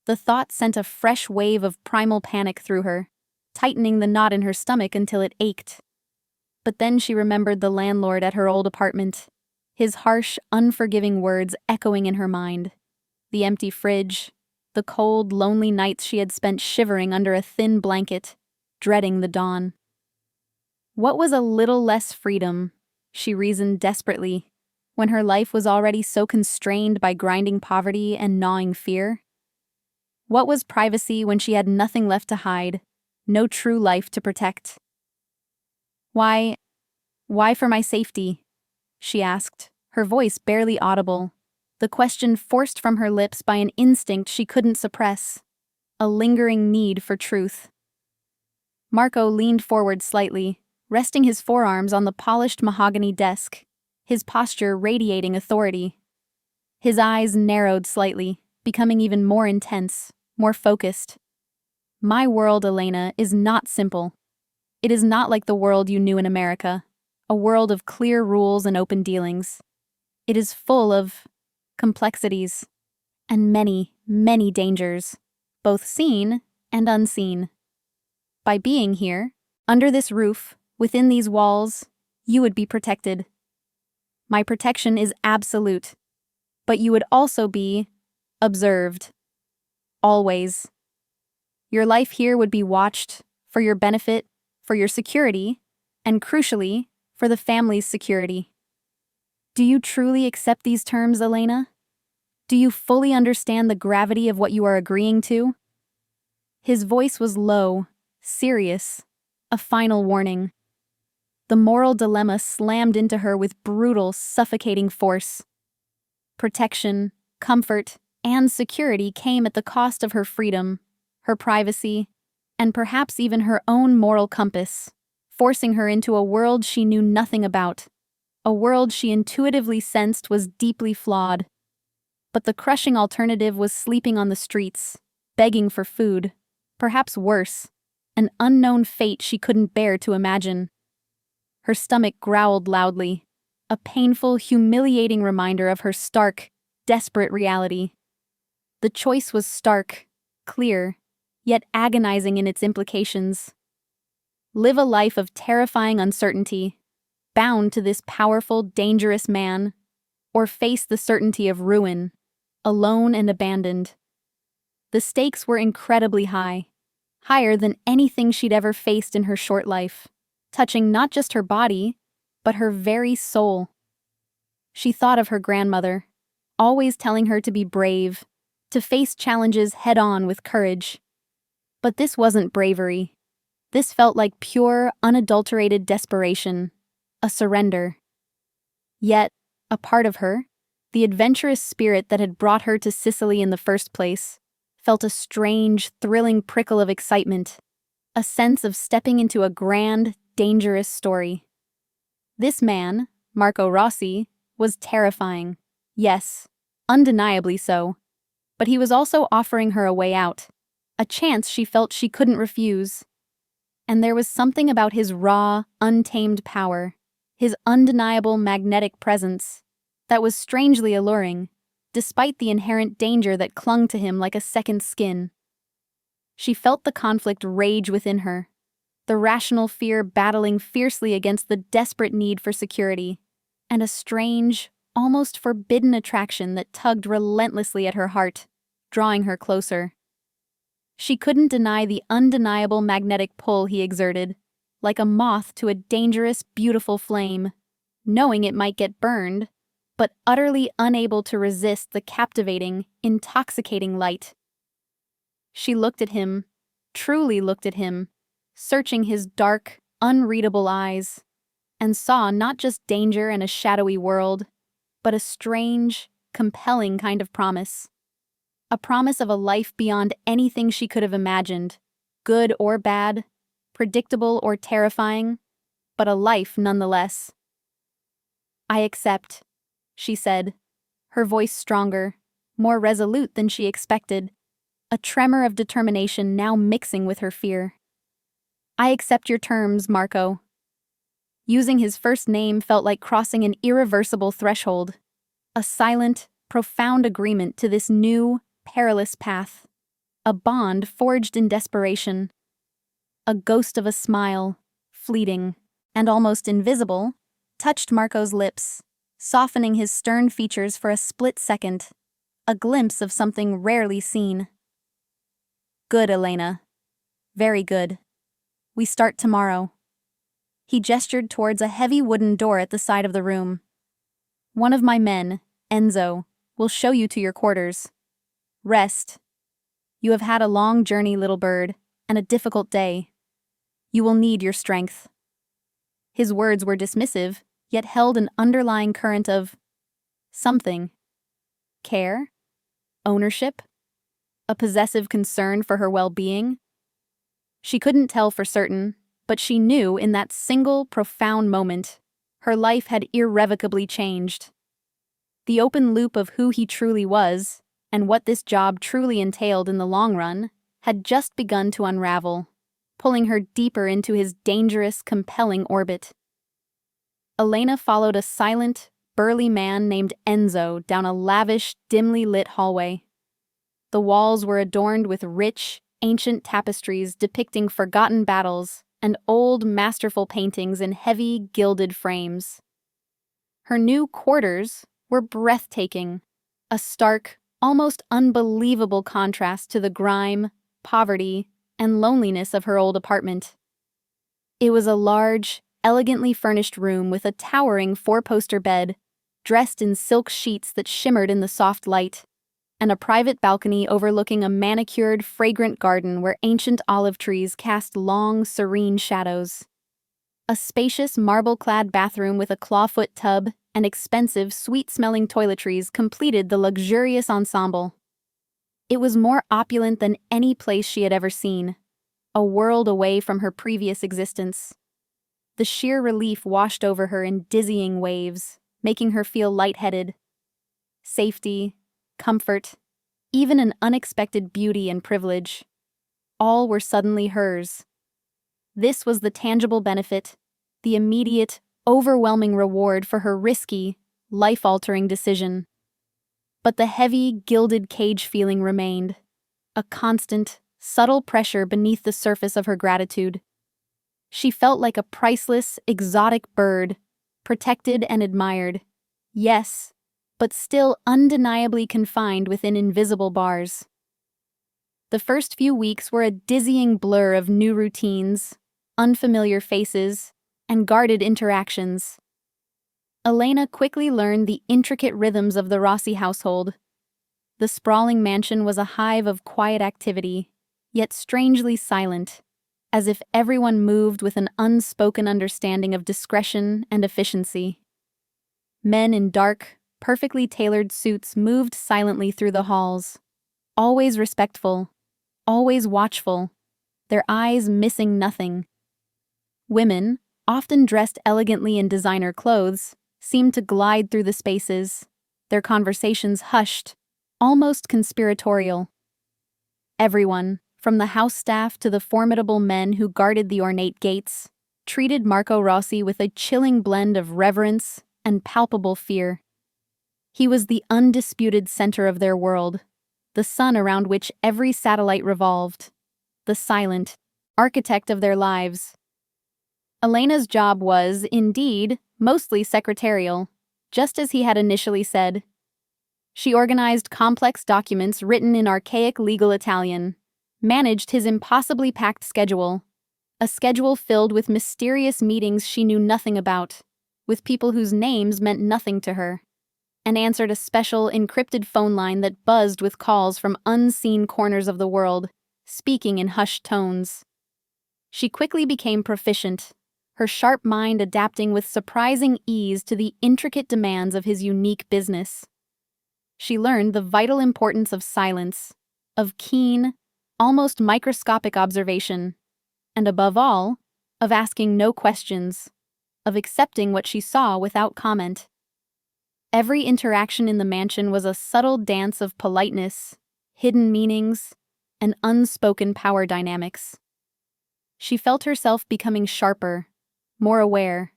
The thought sent a fresh wave of primal panic through her, tightening the knot in her stomach until it ached. But then she remembered the landlord at her old apartment, his harsh, unforgiving words echoing in her mind, the empty fridge, the cold, lonely nights she had spent shivering under a thin blanket, dreading the dawn. What was a little less freedom, she reasoned desperately, when her life was already so constrained by grinding poverty and gnawing fear? What was privacy when she had nothing left to hide, no true life to protect? Why for my safety? She asked, her voice barely audible, the question forced from her lips by an instinct she couldn't suppress, a lingering need for truth. Marco leaned forward slightly, resting his forearms on the polished mahogany desk, his posture radiating authority. His eyes narrowed slightly, becoming even more intense, more focused. My world, Elena, is not simple. It is not like the world you knew in America, a world of clear rules and open dealings. It is full of complexities and many, many dangers, both seen and unseen. By being here, under this roof, within these walls, you would be protected. My protection is absolute, but you would also be observed. Always. Your life here would be watched for your benefit, for your security, and crucially, for the family's security. Do you truly accept these terms, Elena? Do you fully understand the gravity of what you are agreeing to? His voice was low, serious, a final warning. The moral dilemma slammed into her with brutal, suffocating force. Protection, comfort, and security came at the cost of her freedom, her privacy, and perhaps even her own moral compass, forcing her into a world she knew nothing about, a world she intuitively sensed was deeply flawed. But the crushing alternative was sleeping on the streets, begging for food, perhaps worse, an unknown fate she couldn't bear to imagine. Her stomach growled loudly, a painful, humiliating reminder of her stark, desperate reality. The choice was stark, clear, yet agonizing in its implications. Live a life of terrifying uncertainty, bound to this powerful, dangerous man, or face the certainty of ruin, alone and abandoned. The stakes were incredibly high, higher than anything she'd ever faced in her short life, touching not just her body, but her very soul. She thought of her grandmother, always telling her to be brave, to face challenges head-on with courage. But this wasn't bravery. This felt like pure, unadulterated desperation, a surrender. Yet, a part of her, the adventurous spirit that had brought her to Sicily in the first place, felt a strange, thrilling prickle of excitement, a sense of stepping into a grand, dangerous story. This man, Marco Rossi, was terrifying. Yes, undeniably so. But he was also offering her a way out, a chance she felt she couldn't refuse. And there was something about his raw, untamed power, his undeniable magnetic presence, that was strangely alluring, despite the inherent danger that clung to him like a second skin. She felt the conflict rage within her, the rational fear battling fiercely against the desperate need for security, and a strange, almost forbidden attraction that tugged relentlessly at her heart, drawing her closer. She couldn't deny the undeniable magnetic pull he exerted, like a moth to a dangerous, beautiful flame, knowing it might get burned, but utterly unable to resist the captivating, intoxicating light. She looked at him, truly looked at him, searching his dark, unreadable eyes, and saw not just danger and a shadowy world, but a strange, compelling kind of promise. A promise of a life beyond anything she could have imagined, good or bad, predictable or terrifying, but a life nonetheless. "I accept," she said, her voice stronger, more resolute than she expected, a tremor of determination now mixing with her fear. "I accept your terms, Marco." Using his first name felt like crossing an irreversible threshold, a silent, profound agreement to this new, perilous path, a bond forged in desperation. A ghost of a smile, fleeting and almost invisible, touched Marco's lips, softening his stern features for a split second, a glimpse of something rarely seen. "Good, Elena. Very good. We start tomorrow." He gestured towards a heavy wooden door at the side of the room. "One of my men, Enzo, will show you to your quarters. Rest. You have had a long journey, little bird, and a difficult day. You will need your strength." His words were dismissive, yet held an underlying current of something. Care? Ownership? A possessive concern for her well-being? She couldn't tell for certain, but she knew in that single, profound moment, her life had irrevocably changed. The open loop of who he truly was, and what this job truly entailed in the long run, had just begun to unravel, pulling her deeper into his dangerous, compelling orbit. Elena followed a silent, burly man named Enzo down a lavish, dimly lit hallway. The walls were adorned with rich, ancient tapestries depicting forgotten battles and old, masterful paintings in heavy, gilded frames. Her new quarters were breathtaking, a stark, almost unbelievable contrast to the grime, poverty, and loneliness of her old apartment. It was a large, elegantly furnished room with a towering four-poster bed, dressed in silk sheets that shimmered in the soft light, and a private balcony overlooking a manicured, fragrant garden where ancient olive trees cast long, serene shadows. A spacious, marble-clad bathroom with a clawfoot tub and expensive, sweet-smelling toiletries completed the luxurious ensemble. It was more opulent than any place she had ever seen, a world away from her previous existence. The sheer relief washed over her in dizzying waves, making her feel lightheaded. Safety, comfort, even an unexpected beauty and privilege, all were suddenly hers. This was the tangible benefit, the immediate, overwhelming reward for her risky, life-altering decision. But the heavy, gilded cage feeling remained, a constant, subtle pressure beneath the surface of her gratitude. She felt like a priceless, exotic bird, protected and admired. Yes, but still undeniably confined within invisible bars. The first few weeks were a dizzying blur of new routines, unfamiliar faces, and guarded interactions. Elena quickly learned the intricate rhythms of the Rossi household. The sprawling mansion was a hive of quiet activity, yet strangely silent, as if everyone moved with an unspoken understanding of discretion and efficiency. Men in dark, perfectly tailored suits moved silently through the halls, always respectful, always watchful, their eyes missing nothing. Women, often dressed elegantly in designer clothes, seemed to glide through the spaces, their conversations hushed, almost conspiratorial. Everyone, from the house staff to the formidable men who guarded the ornate gates, treated Marco Rossi with a chilling blend of reverence and palpable fear. He was the undisputed center of their world, the sun around which every satellite revolved, the silent architect of their lives. Elena's job was, indeed, mostly secretarial, just as he had initially said. She organized complex documents written in archaic legal Italian, managed his impossibly packed schedule, a schedule filled with mysterious meetings she knew nothing about, with people whose names meant nothing to her, and answered a special encrypted phone line that buzzed with calls from unseen corners of the world, speaking in hushed tones. She quickly became proficient, her sharp mind adapting with surprising ease to the intricate demands of his unique business. She learned the vital importance of silence, of keen, almost microscopic observation, and above all, of asking no questions, of accepting what she saw without comment. Every interaction in the mansion was a subtle dance of politeness, hidden meanings, and unspoken power dynamics. She felt herself becoming sharper, more aware,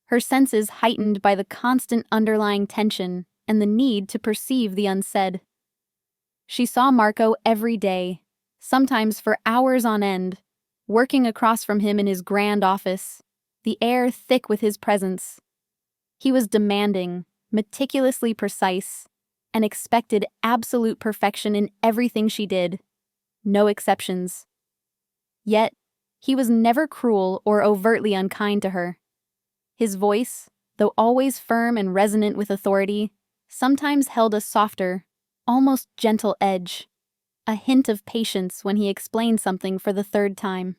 her senses heightened by the constant underlying tension and the need to perceive the unsaid. She saw Marco every day, sometimes for hours on end, working across from him in his grand office, the air thick with his presence. He was demanding, meticulously precise, and expected absolute perfection in everything she did, no exceptions. Yet, he was never cruel or overtly unkind to her. His voice, though always firm and resonant with authority, sometimes held a softer, almost gentle edge, a hint of patience when he explained something for the third time.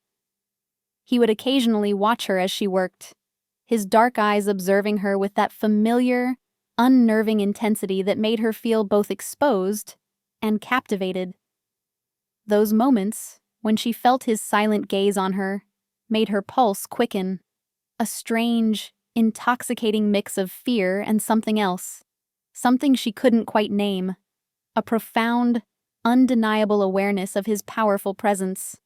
He would occasionally watch her as she worked, his dark eyes observing her with that familiar, unnerving intensity that made her feel both exposed and captivated. Those moments, when she felt his silent gaze on her, made her pulse quicken, a strange, intoxicating mix of fear and something else, something she couldn't quite name, a profound, undeniable awareness of his powerful presence.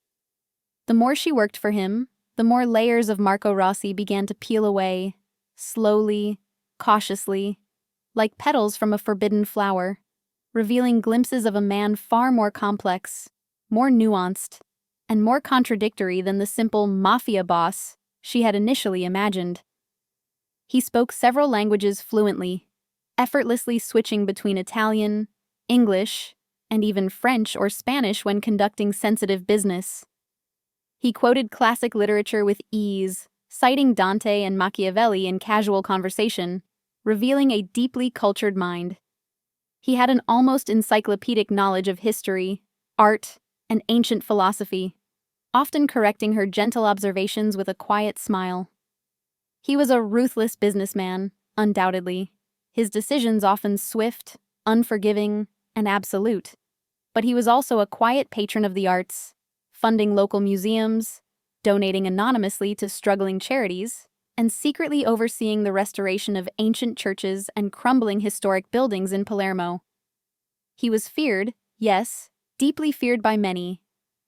The more she worked for him, the more layers of Marco Rossi began to peel away, slowly, cautiously, like petals from a forbidden flower, revealing glimpses of a man far more complex, more nuanced, and more contradictory than the simple mafia boss she had initially imagined. He spoke several languages fluently, effortlessly switching between Italian, English, and even French or Spanish when conducting sensitive business. He quoted classic literature with ease, citing Dante and Machiavelli in casual conversation, revealing a deeply cultured mind. He had an almost encyclopedic knowledge of history, art, and ancient philosophy, often correcting her gentle observations with a quiet smile. He was a ruthless businessman, undoubtedly, his decisions often swift, unforgiving, and absolute. But he was also a quiet patron of the arts, funding local museums, donating anonymously to struggling charities, and secretly overseeing the restoration of ancient churches and crumbling historic buildings in Palermo. He was feared, yes, deeply feared by many,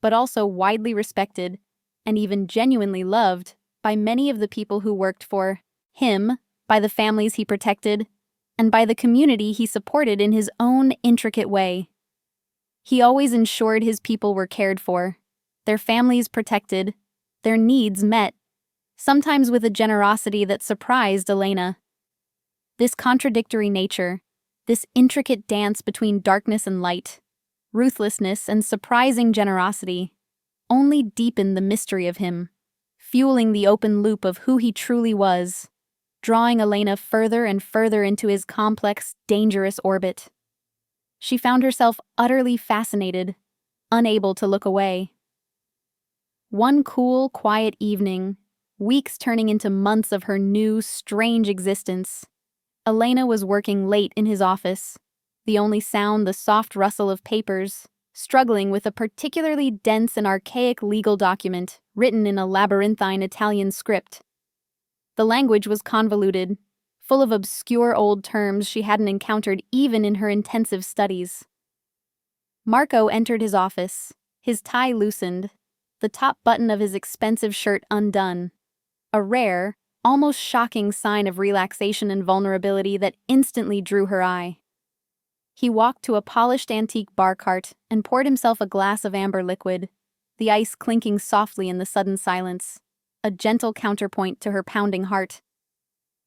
but also widely respected, and even genuinely loved, by many of the people who worked for him, by the families he protected, and by the community he supported in his own intricate way. He always ensured his people were cared for, their families protected, their needs met, sometimes with a generosity that surprised Elena. This contradictory nature, this intricate dance between darkness and light, ruthlessness and surprising generosity, only deepened the mystery of him, fueling the open loop of who he truly was, drawing Elena further and further into his complex, dangerous orbit. She found herself utterly fascinated, unable to look away. One cool, quiet evening, weeks turning into months of her new, strange existence, Elena was working late in his office, the only sound the soft rustle of papers, struggling with a particularly dense and archaic legal document written in a labyrinthine Italian script. The language was convoluted, full of obscure old terms she hadn't encountered even in her intensive studies. Marco entered his office, his tie loosened, the top button of his expensive shirt undone, a rare, almost shocking sign of relaxation and vulnerability that instantly drew her eye. He walked to a polished antique bar cart and poured himself a glass of amber liquid, the ice clinking softly in the sudden silence, a gentle counterpoint to her pounding heart.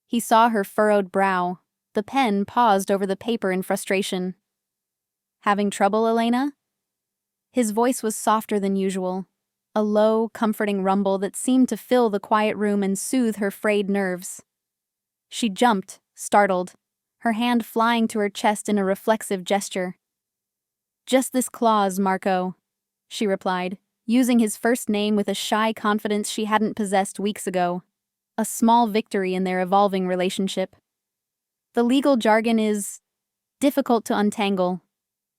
He saw her furrowed brow, the pen paused over the paper in frustration. "Having trouble, Elena?" His voice was softer than usual, a low, comforting rumble that seemed to fill the quiet room and soothe her frayed nerves. She jumped, startled, her hand flying to her chest in a reflexive gesture. "Just this clause, Marco," she replied. using his first name with a shy confidence she hadn't possessed weeks ago. A small victory in their evolving relationship. The legal jargon is difficult to untangle.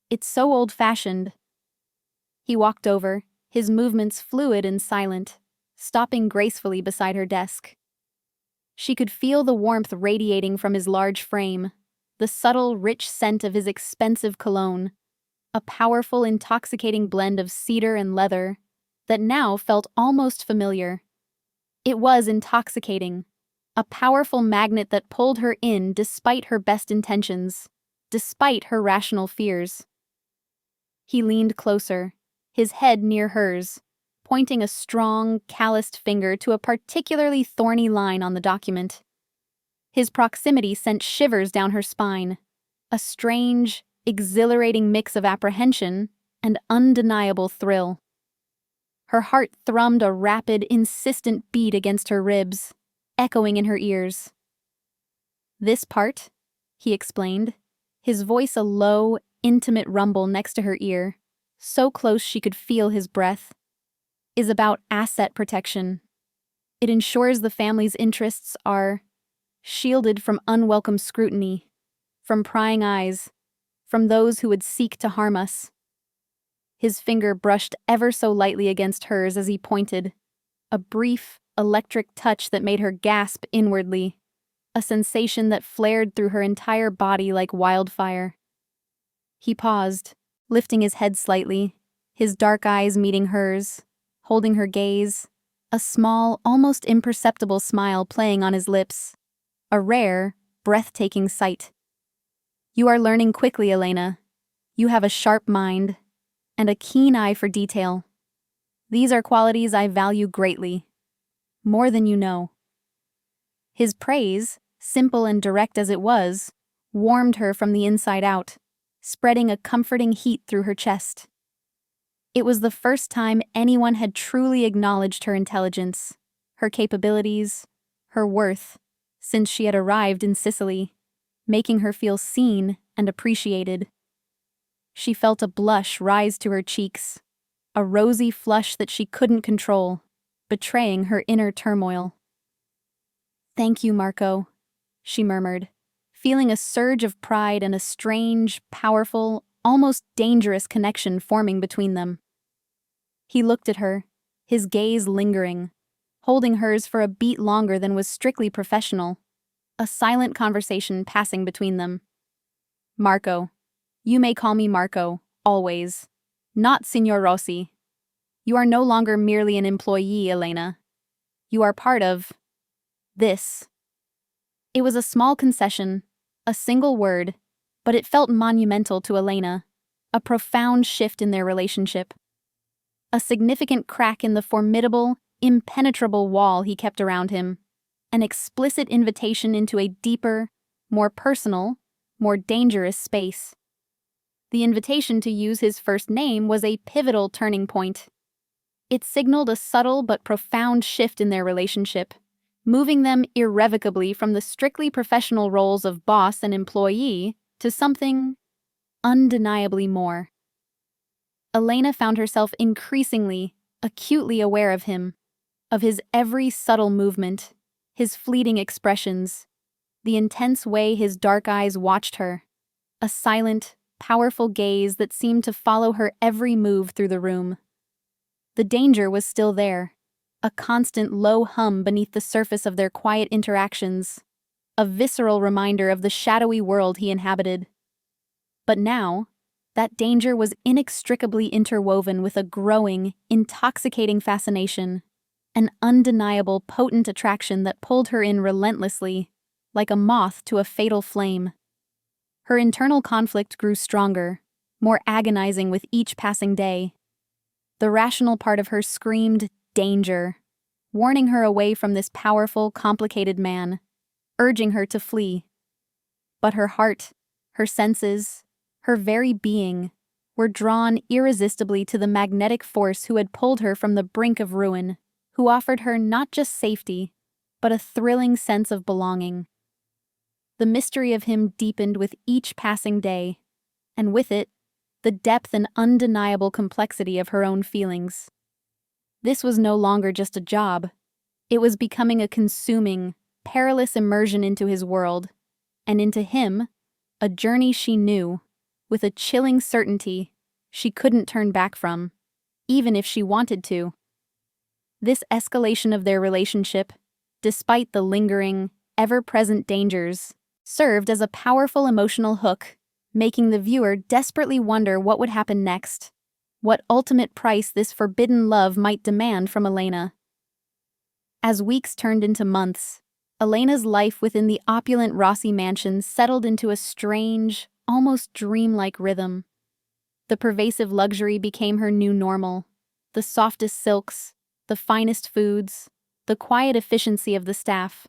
It's so old-fashioned. He walked over, his movements fluid and silent, stopping gracefully beside her desk. She could feel the warmth radiating from his large frame, the subtle, rich scent of his expensive cologne, a powerful, intoxicating blend of cedar and leather that now felt almost familiar. It was intoxicating, a powerful magnet that pulled her in despite her best intentions, despite her rational fears. He leaned closer, his head near hers, pointing a strong, calloused finger to a particularly thorny line on the document. His proximity sent shivers down her spine, a strange, exhilarating mix of apprehension and undeniable thrill. Her heart thrummed a rapid, insistent beat against her ribs, echoing in her ears. "This part," he explained, his voice a low, intimate rumble next to her ear, so close she could feel his breath, "is about asset protection. It ensures the family's interests are shielded from unwelcome scrutiny, from prying eyes, from those who would seek to harm us." His finger brushed ever so lightly against hers as he pointed, a brief, electric touch that made her gasp inwardly, a sensation that flared through her entire body like wildfire. He paused, lifting his head slightly, his dark eyes meeting hers, holding her gaze, a small, almost imperceptible smile playing on his lips. A rare, breathtaking sight. "You are learning quickly, Elena. You have a sharp mind and a keen eye for detail. These are qualities I value greatly. More than you know." His praise, simple and direct as it was, warmed her from the inside out, spreading a comforting heat through her chest. It was the first time anyone had truly acknowledged her intelligence, her capabilities, her worth, since she had arrived in Sicily, making her feel seen and appreciated. She felt a blush rise to her cheeks, a rosy flush that she couldn't control, betraying her inner turmoil. "Thank you, Marco," she murmured, feeling a surge of pride and a strange, powerful, almost dangerous connection forming between them. He looked at her, his gaze lingering, holding hers for a beat longer than was strictly professional, a silent conversation passing between them. "Marco. You may call me Marco, always. Not Signor Rossi. You are no longer merely an employee, Elena. You are part of this." It was a small concession, a single word, but it felt monumental to Elena, a profound shift in their relationship. A significant crack in the formidable, impenetrable wall he kept around him, an explicit invitation into a deeper, more personal, more dangerous space. The invitation to use his first name was a pivotal turning point. It signaled a subtle but profound shift in their relationship, moving them irrevocably from the strictly professional roles of boss and employee to something undeniably more. Elena found herself increasingly, acutely aware of him, of his every subtle movement, his fleeting expressions, the intense way his dark eyes watched her, a silent, powerful gaze that seemed to follow her every move through the room. The danger was still there, a constant low hum beneath the surface of their quiet interactions, a visceral reminder of the shadowy world he inhabited. But now, that danger was inextricably interwoven with a growing, intoxicating fascination, an undeniable, potent attraction that pulled her in relentlessly, like a moth to a fatal flame. Her internal conflict grew stronger, more agonizing with each passing day. The rational part of her screamed, "Danger," warning her away from this powerful, complicated man, urging her to flee. But her heart, her senses, her very being, were drawn irresistibly to the magnetic force who had pulled her from the brink of ruin, who offered her not just safety, but a thrilling sense of belonging. The mystery of him deepened with each passing day, and with it, the depth and undeniable complexity of her own feelings. This was no longer just a job. It was becoming a consuming, perilous immersion into his world, and into him, a journey she knew, with a chilling certainty, she couldn't turn back from, even if she wanted to. This escalation of their relationship, despite the lingering, ever-present dangers, served as a powerful emotional hook, making the viewer desperately wonder what would happen next, what ultimate price this forbidden love might demand from Elena. As weeks turned into months, Elena's life within the opulent Rossi mansion settled into a strange, almost dreamlike rhythm. The pervasive luxury became her new normal. The softest silks, the finest foods, the quiet efficiency of the staff.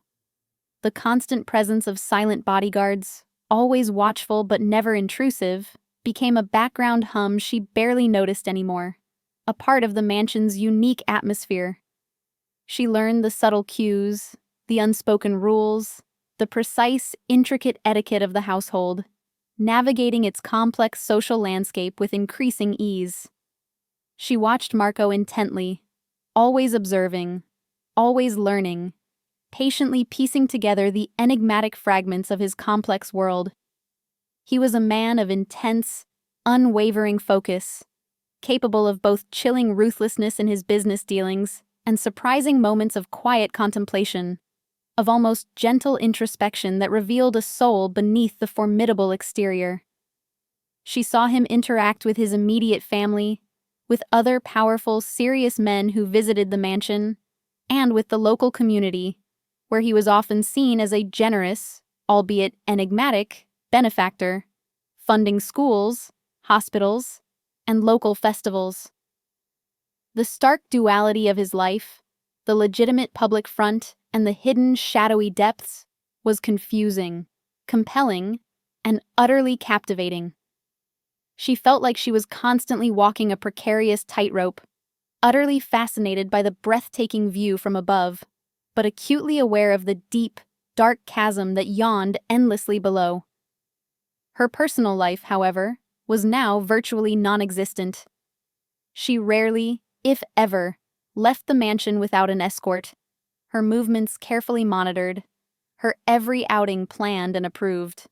The constant presence of silent bodyguards, always watchful but never intrusive, became a background hum she barely noticed anymore, a part of the mansion's unique atmosphere. She learned the subtle cues, the unspoken rules, the precise, intricate etiquette of the household, navigating its complex social landscape with increasing ease. She watched Marco intently, always observing, always learning, patiently piecing together the enigmatic fragments of his complex world. He was a man of intense, unwavering focus, capable of both chilling ruthlessness in his business dealings and surprising moments of quiet contemplation, of almost gentle introspection that revealed a soul beneath the formidable exterior. She saw him interact with his immediate family, with other powerful, serious men who visited the mansion, and with the local community, where he was often seen as a generous, albeit enigmatic, benefactor, funding schools, hospitals, and local festivals. The stark duality of his life, the legitimate public front and the hidden, shadowy depths, was confusing, compelling, and utterly captivating. She felt like she was constantly walking a precarious tightrope, utterly fascinated by the breathtaking view from above, but acutely aware of the deep, dark chasm that yawned endlessly below. Her personal life, however, was now virtually non-existent. She rarely, if ever, left the mansion without an escort, her movements carefully monitored, her every outing planned and approved.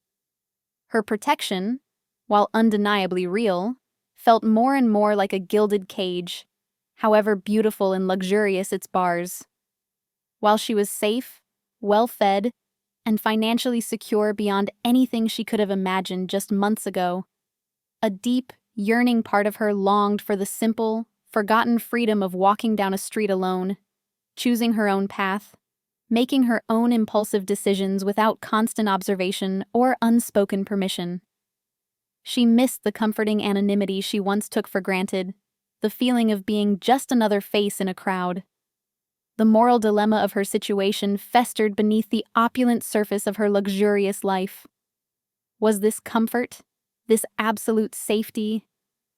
Her protection, while undeniably real, felt more and more like a gilded cage, however beautiful and luxurious its bars. While she was safe, well-fed, and financially secure beyond anything she could have imagined just months ago, a deep, yearning part of her longed for the simple, forgotten freedom of walking down a street alone, choosing her own path, making her own impulsive decisions without constant observation or unspoken permission. She missed the comforting anonymity she once took for granted, the feeling of being just another face in a crowd. The moral dilemma of her situation festered beneath the opulent surface of her luxurious life. Was this comfort, this absolute safety,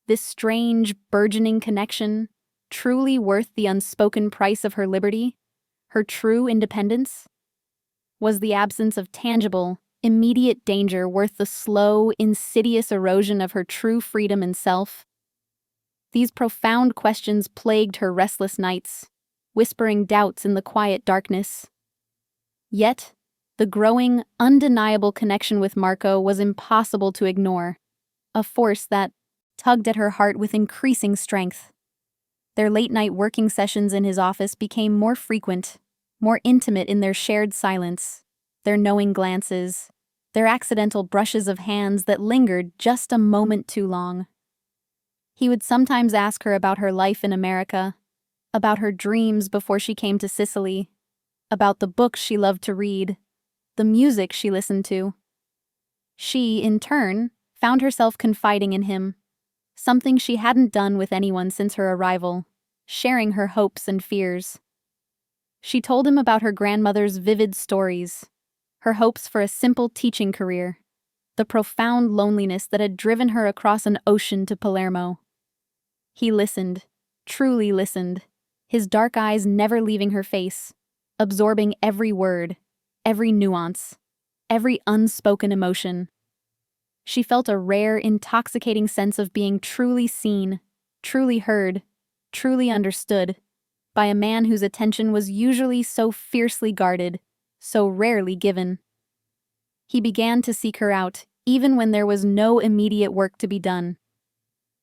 this strange, burgeoning connection, truly worth the unspoken price of her liberty, her true independence? Was the absence of tangible, immediate danger worth the slow, insidious erosion of her true freedom and self? These profound questions plagued her restless nights, whispering doubts in the quiet darkness. Yet, the growing, undeniable connection with Marco was impossible to ignore, a force that tugged at her heart with increasing strength. Their late-night working sessions in his office became more frequent, more intimate in their shared silence, their knowing glances, their accidental brushes of hands that lingered just a moment too long. He would sometimes ask her about her life in America, about her dreams before she came to Sicily, about the books she loved to read, the music she listened to. She, in turn, found herself confiding in him, something she hadn't done with anyone since her arrival, sharing her hopes and fears. She told him about her grandmother's vivid stories, her hopes for a simple teaching career, the profound loneliness that had driven her across an ocean to Palermo. He listened, truly listened, his dark eyes never leaving her face, absorbing every word, every nuance, every unspoken emotion. She felt a rare, intoxicating sense of being truly seen, truly heard, truly understood, by a man whose attention was usually so fiercely guarded, so rarely given. He began to seek her out, even when there was no immediate work to be done.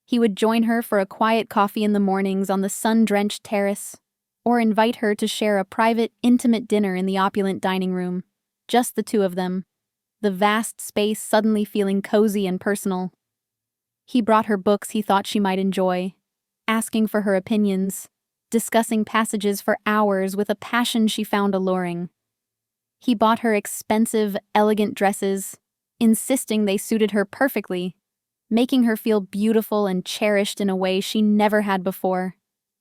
He would join her for a quiet coffee in the mornings on the sun-drenched terrace, or invite her to share a private, intimate dinner in the opulent dining room, just the two of them, the vast space suddenly feeling cozy and personal. He brought her books he thought she might enjoy, asking for her opinions, discussing passages for hours with a passion she found alluring. He bought her expensive, elegant dresses, insisting they suited her perfectly, making her feel beautiful and cherished in a way she never had before,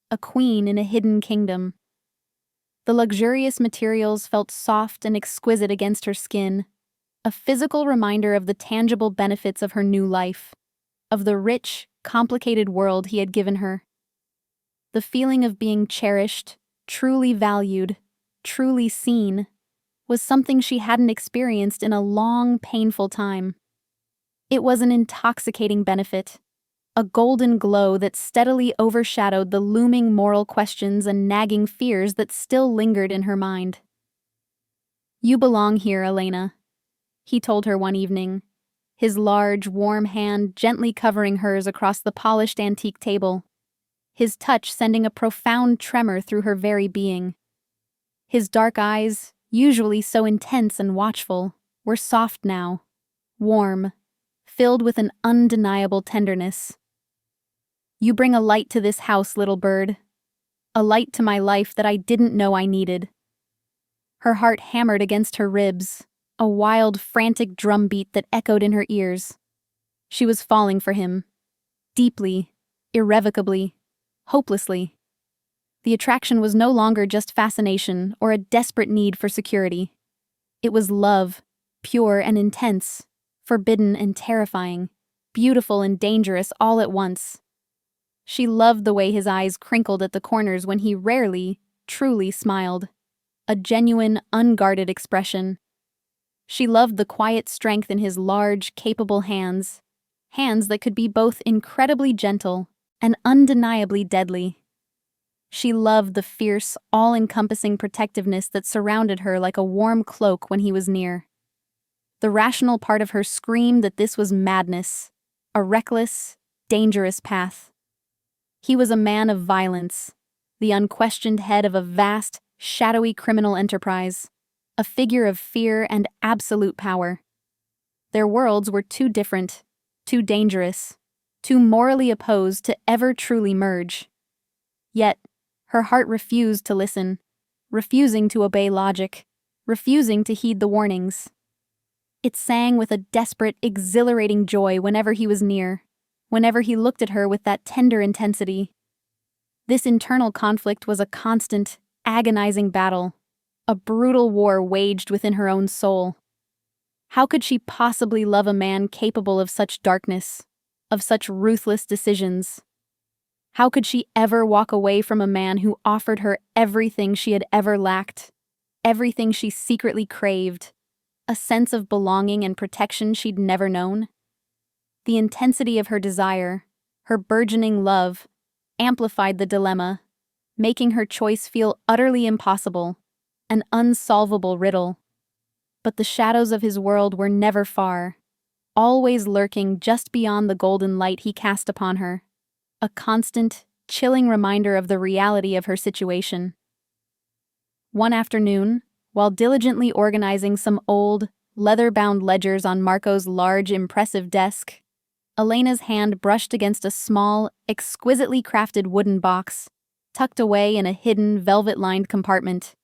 a queen in a hidden kingdom. The luxurious materials felt soft and exquisite against her skin, a physical reminder of the tangible benefits of her new life, of the rich, complicated world he had given her. The feeling of being cherished, truly valued, truly seen, was something she hadn't experienced in a long, painful time. It was an intoxicating benefit, a golden glow that steadily overshadowed the looming moral questions and nagging fears that still lingered in her mind. "You belong here, Elena," he told her one evening, his large, warm hand gently covering hers across the polished antique table, his touch sending a profound tremor through her very being. His dark eyes, usually so intense and watchful, were soft now, warm, filled with an undeniable tenderness. "You bring a light to this house, little bird. A light to my life that I didn't know I needed." Her heart hammered against her ribs, a wild, frantic drumbeat that echoed in her ears. She was falling for him. Deeply, irrevocably, hopelessly. The attraction was no longer just fascination or a desperate need for security. It was love, pure and intense, forbidden and terrifying, beautiful and dangerous all at once. She loved the way his eyes crinkled at the corners when he rarely, truly smiled. A genuine, unguarded expression. She loved the quiet strength in his large, capable hands, hands that could be both incredibly gentle and undeniably deadly. She loved the fierce, all-encompassing protectiveness that surrounded her like a warm cloak when he was near. The rational part of her screamed that this was madness, a reckless, dangerous path. He was a man of violence, the unquestioned head of a vast, shadowy criminal enterprise, a figure of fear and absolute power. Their worlds were too different, too dangerous, too morally opposed to ever truly merge. Yet, her heart refused to listen, refusing to obey logic, refusing to heed the warnings. It sang with a desperate, exhilarating joy whenever he was near, whenever he looked at her with that tender intensity. This internal conflict was a constant, agonizing battle, a brutal war waged within her own soul. How could she possibly love a man capable of such darkness, of such ruthless decisions? How could she ever walk away from a man who offered her everything she had ever lacked, everything she secretly craved, a sense of belonging and protection she'd never known? The intensity of her desire, her burgeoning love, amplified the dilemma, making her choice feel utterly impossible, an unsolvable riddle. But the shadows of his world were never far, always lurking just beyond the golden light he cast upon her, a constant, chilling reminder of the reality of her situation. One afternoon, while diligently organizing some old, leather-bound ledgers on Marco's large, impressive desk, Elena's hand brushed against a small, exquisitely crafted wooden box, tucked away in a hidden, velvet-lined compartment.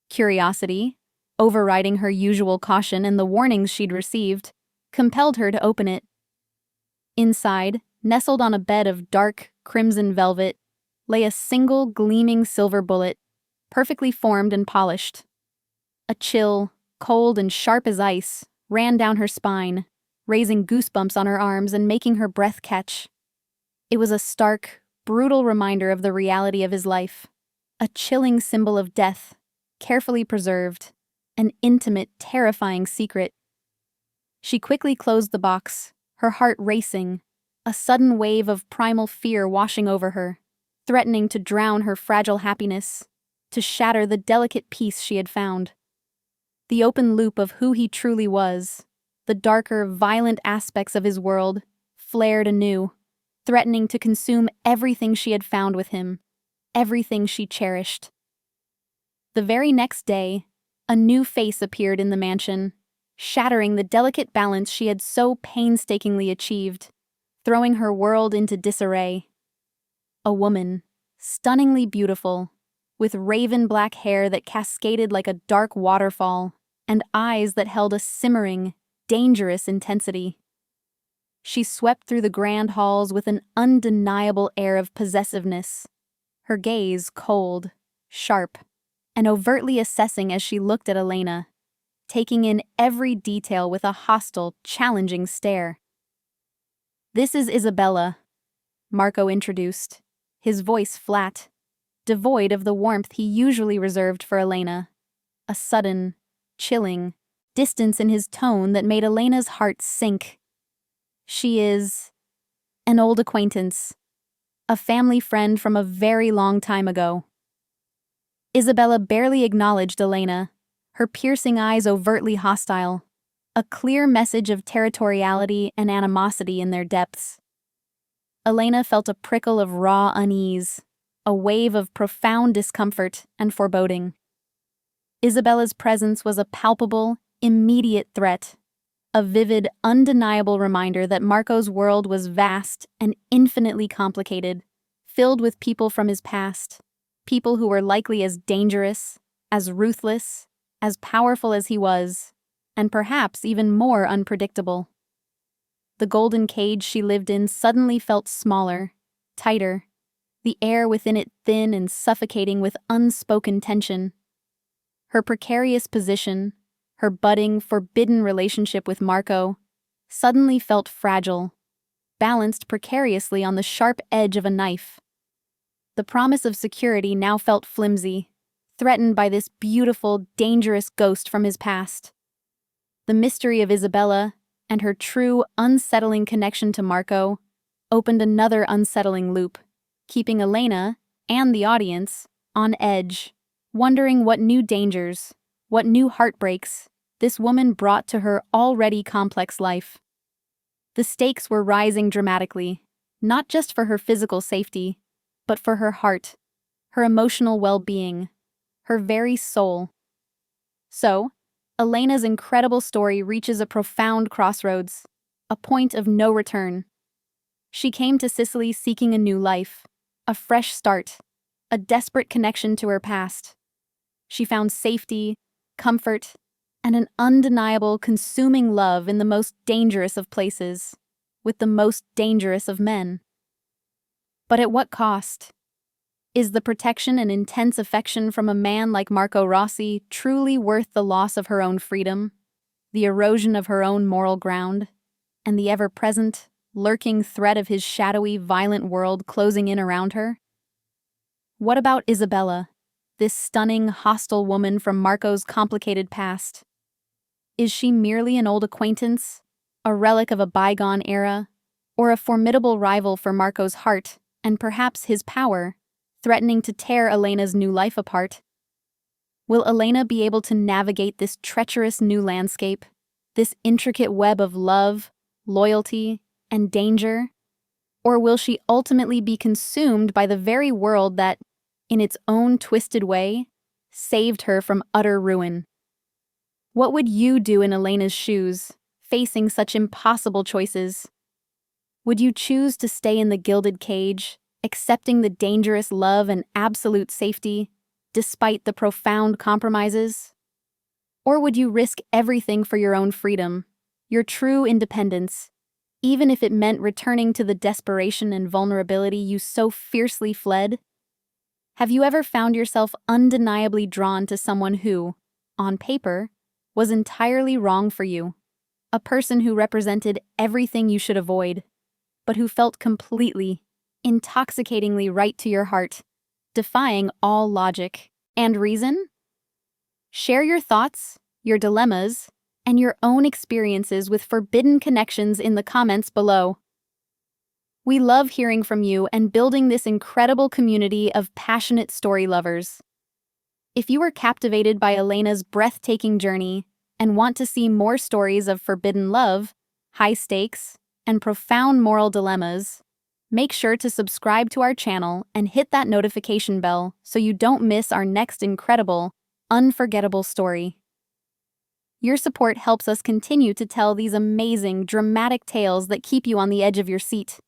Curiosity, overriding her usual caution and the warnings she'd received, compelled her to open it. Inside, nestled on a bed of dark, crimson velvet, lay a single gleaming silver bullet, perfectly formed and polished. A chill, cold and sharp as ice, ran down her spine, raising goosebumps on her arms and making her breath catch. It was a stark, brutal reminder of the reality of his life, a chilling symbol of death, carefully preserved, an intimate, terrifying secret. She quickly closed the box, her heart racing, a sudden wave of primal fear washing over her. threatening to drown her fragile happiness, to shatter the delicate peace she had found. The open loop of who he truly was, the darker, violent aspects of his world, flared anew, threatening to consume everything she had found with him, everything she cherished. The very next day, a new face appeared in the mansion, shattering the delicate balance she had so painstakingly achieved, throwing her world into disarray. A woman, stunningly beautiful, with raven black hair that cascaded like a dark waterfall, and eyes that held a simmering, dangerous intensity. She swept through the grand halls with an undeniable air of possessiveness, her gaze cold, sharp, and overtly assessing as she looked at Elena, taking in every detail with a hostile, challenging stare. "This is Isabella," Marco introduced, his voice flat, devoid of the warmth he usually reserved for Elena, a sudden, chilling distance in his tone that made Elena's heart sink. "She is an old acquaintance, a family friend from a very long time ago." Isabella barely acknowledged Elena, her piercing eyes overtly hostile, a clear message of territoriality and animosity in their depths. Elena felt a prickle of raw unease, a wave of profound discomfort and foreboding. Isabella's presence was a palpable, immediate threat, a vivid, undeniable reminder that Marco's world was vast and infinitely complicated, filled with people from his past, people who were likely as dangerous, as ruthless, as powerful as he was, and perhaps even more unpredictable. The golden cage she lived in suddenly felt smaller, tighter, the air within it thin and suffocating with unspoken tension. Her precarious position, her budding, forbidden relationship with Marco, suddenly felt fragile, balanced precariously on the sharp edge of a knife. The promise of security now felt flimsy, threatened by this beautiful, dangerous ghost from his past. The mystery of Isabella, and her true, unsettling connection to Marco, opened another unsettling loop, keeping Elena, and the audience, on edge, wondering what new dangers, what new heartbreaks, this woman brought to her already complex life. The stakes were rising dramatically, not just for her physical safety, but for her heart, her emotional well-being, her very soul. So, Elena's incredible story reaches a profound crossroads, a point of no return. She came to Sicily seeking a new life, a fresh start, a desperate connection to her past. She found safety, comfort, and an undeniable, consuming love in the most dangerous of places, with the most dangerous of men. But at what cost? Is the protection and intense affection from a man like Marco Rossi truly worth the loss of her own freedom, the erosion of her own moral ground, and the ever-present, lurking threat of his shadowy, violent world closing in around her? What about Isabella, this stunning, hostile woman from Marco's complicated past? Is she merely an old acquaintance, a relic of a bygone era, or a formidable rival for Marco's heart and perhaps his power, threatening to tear Elena's new life apart? Will Elena be able to navigate this treacherous new landscape, this intricate web of love, loyalty, and danger? Or will she ultimately be consumed by the very world that, in its own twisted way, saved her from utter ruin? What would you do in Elena's shoes, facing such impossible choices? Would you choose to stay in the gilded cage, accepting the dangerous love and absolute safety, despite the profound compromises? Or would you risk everything for your own freedom, your true independence, even if it meant returning to the desperation and vulnerability you so fiercely fled? Have you ever found yourself undeniably drawn to someone who, on paper, was entirely wrong for you, a person who represented everything you should avoid, but who felt completely, intoxicatingly right to your heart, defying all logic and reason? Share your thoughts, your dilemmas, and your own experiences with forbidden connections in the comments below. We love hearing from you and building this incredible community of passionate story lovers. If you were captivated by Elena's breathtaking journey and want to see more stories of forbidden love, high stakes, and profound moral dilemmas, make sure to subscribe to our channel and hit that notification bell so you don't miss our next incredible, unforgettable story. Your support helps us continue to tell these amazing, dramatic tales that keep you on the edge of your seat.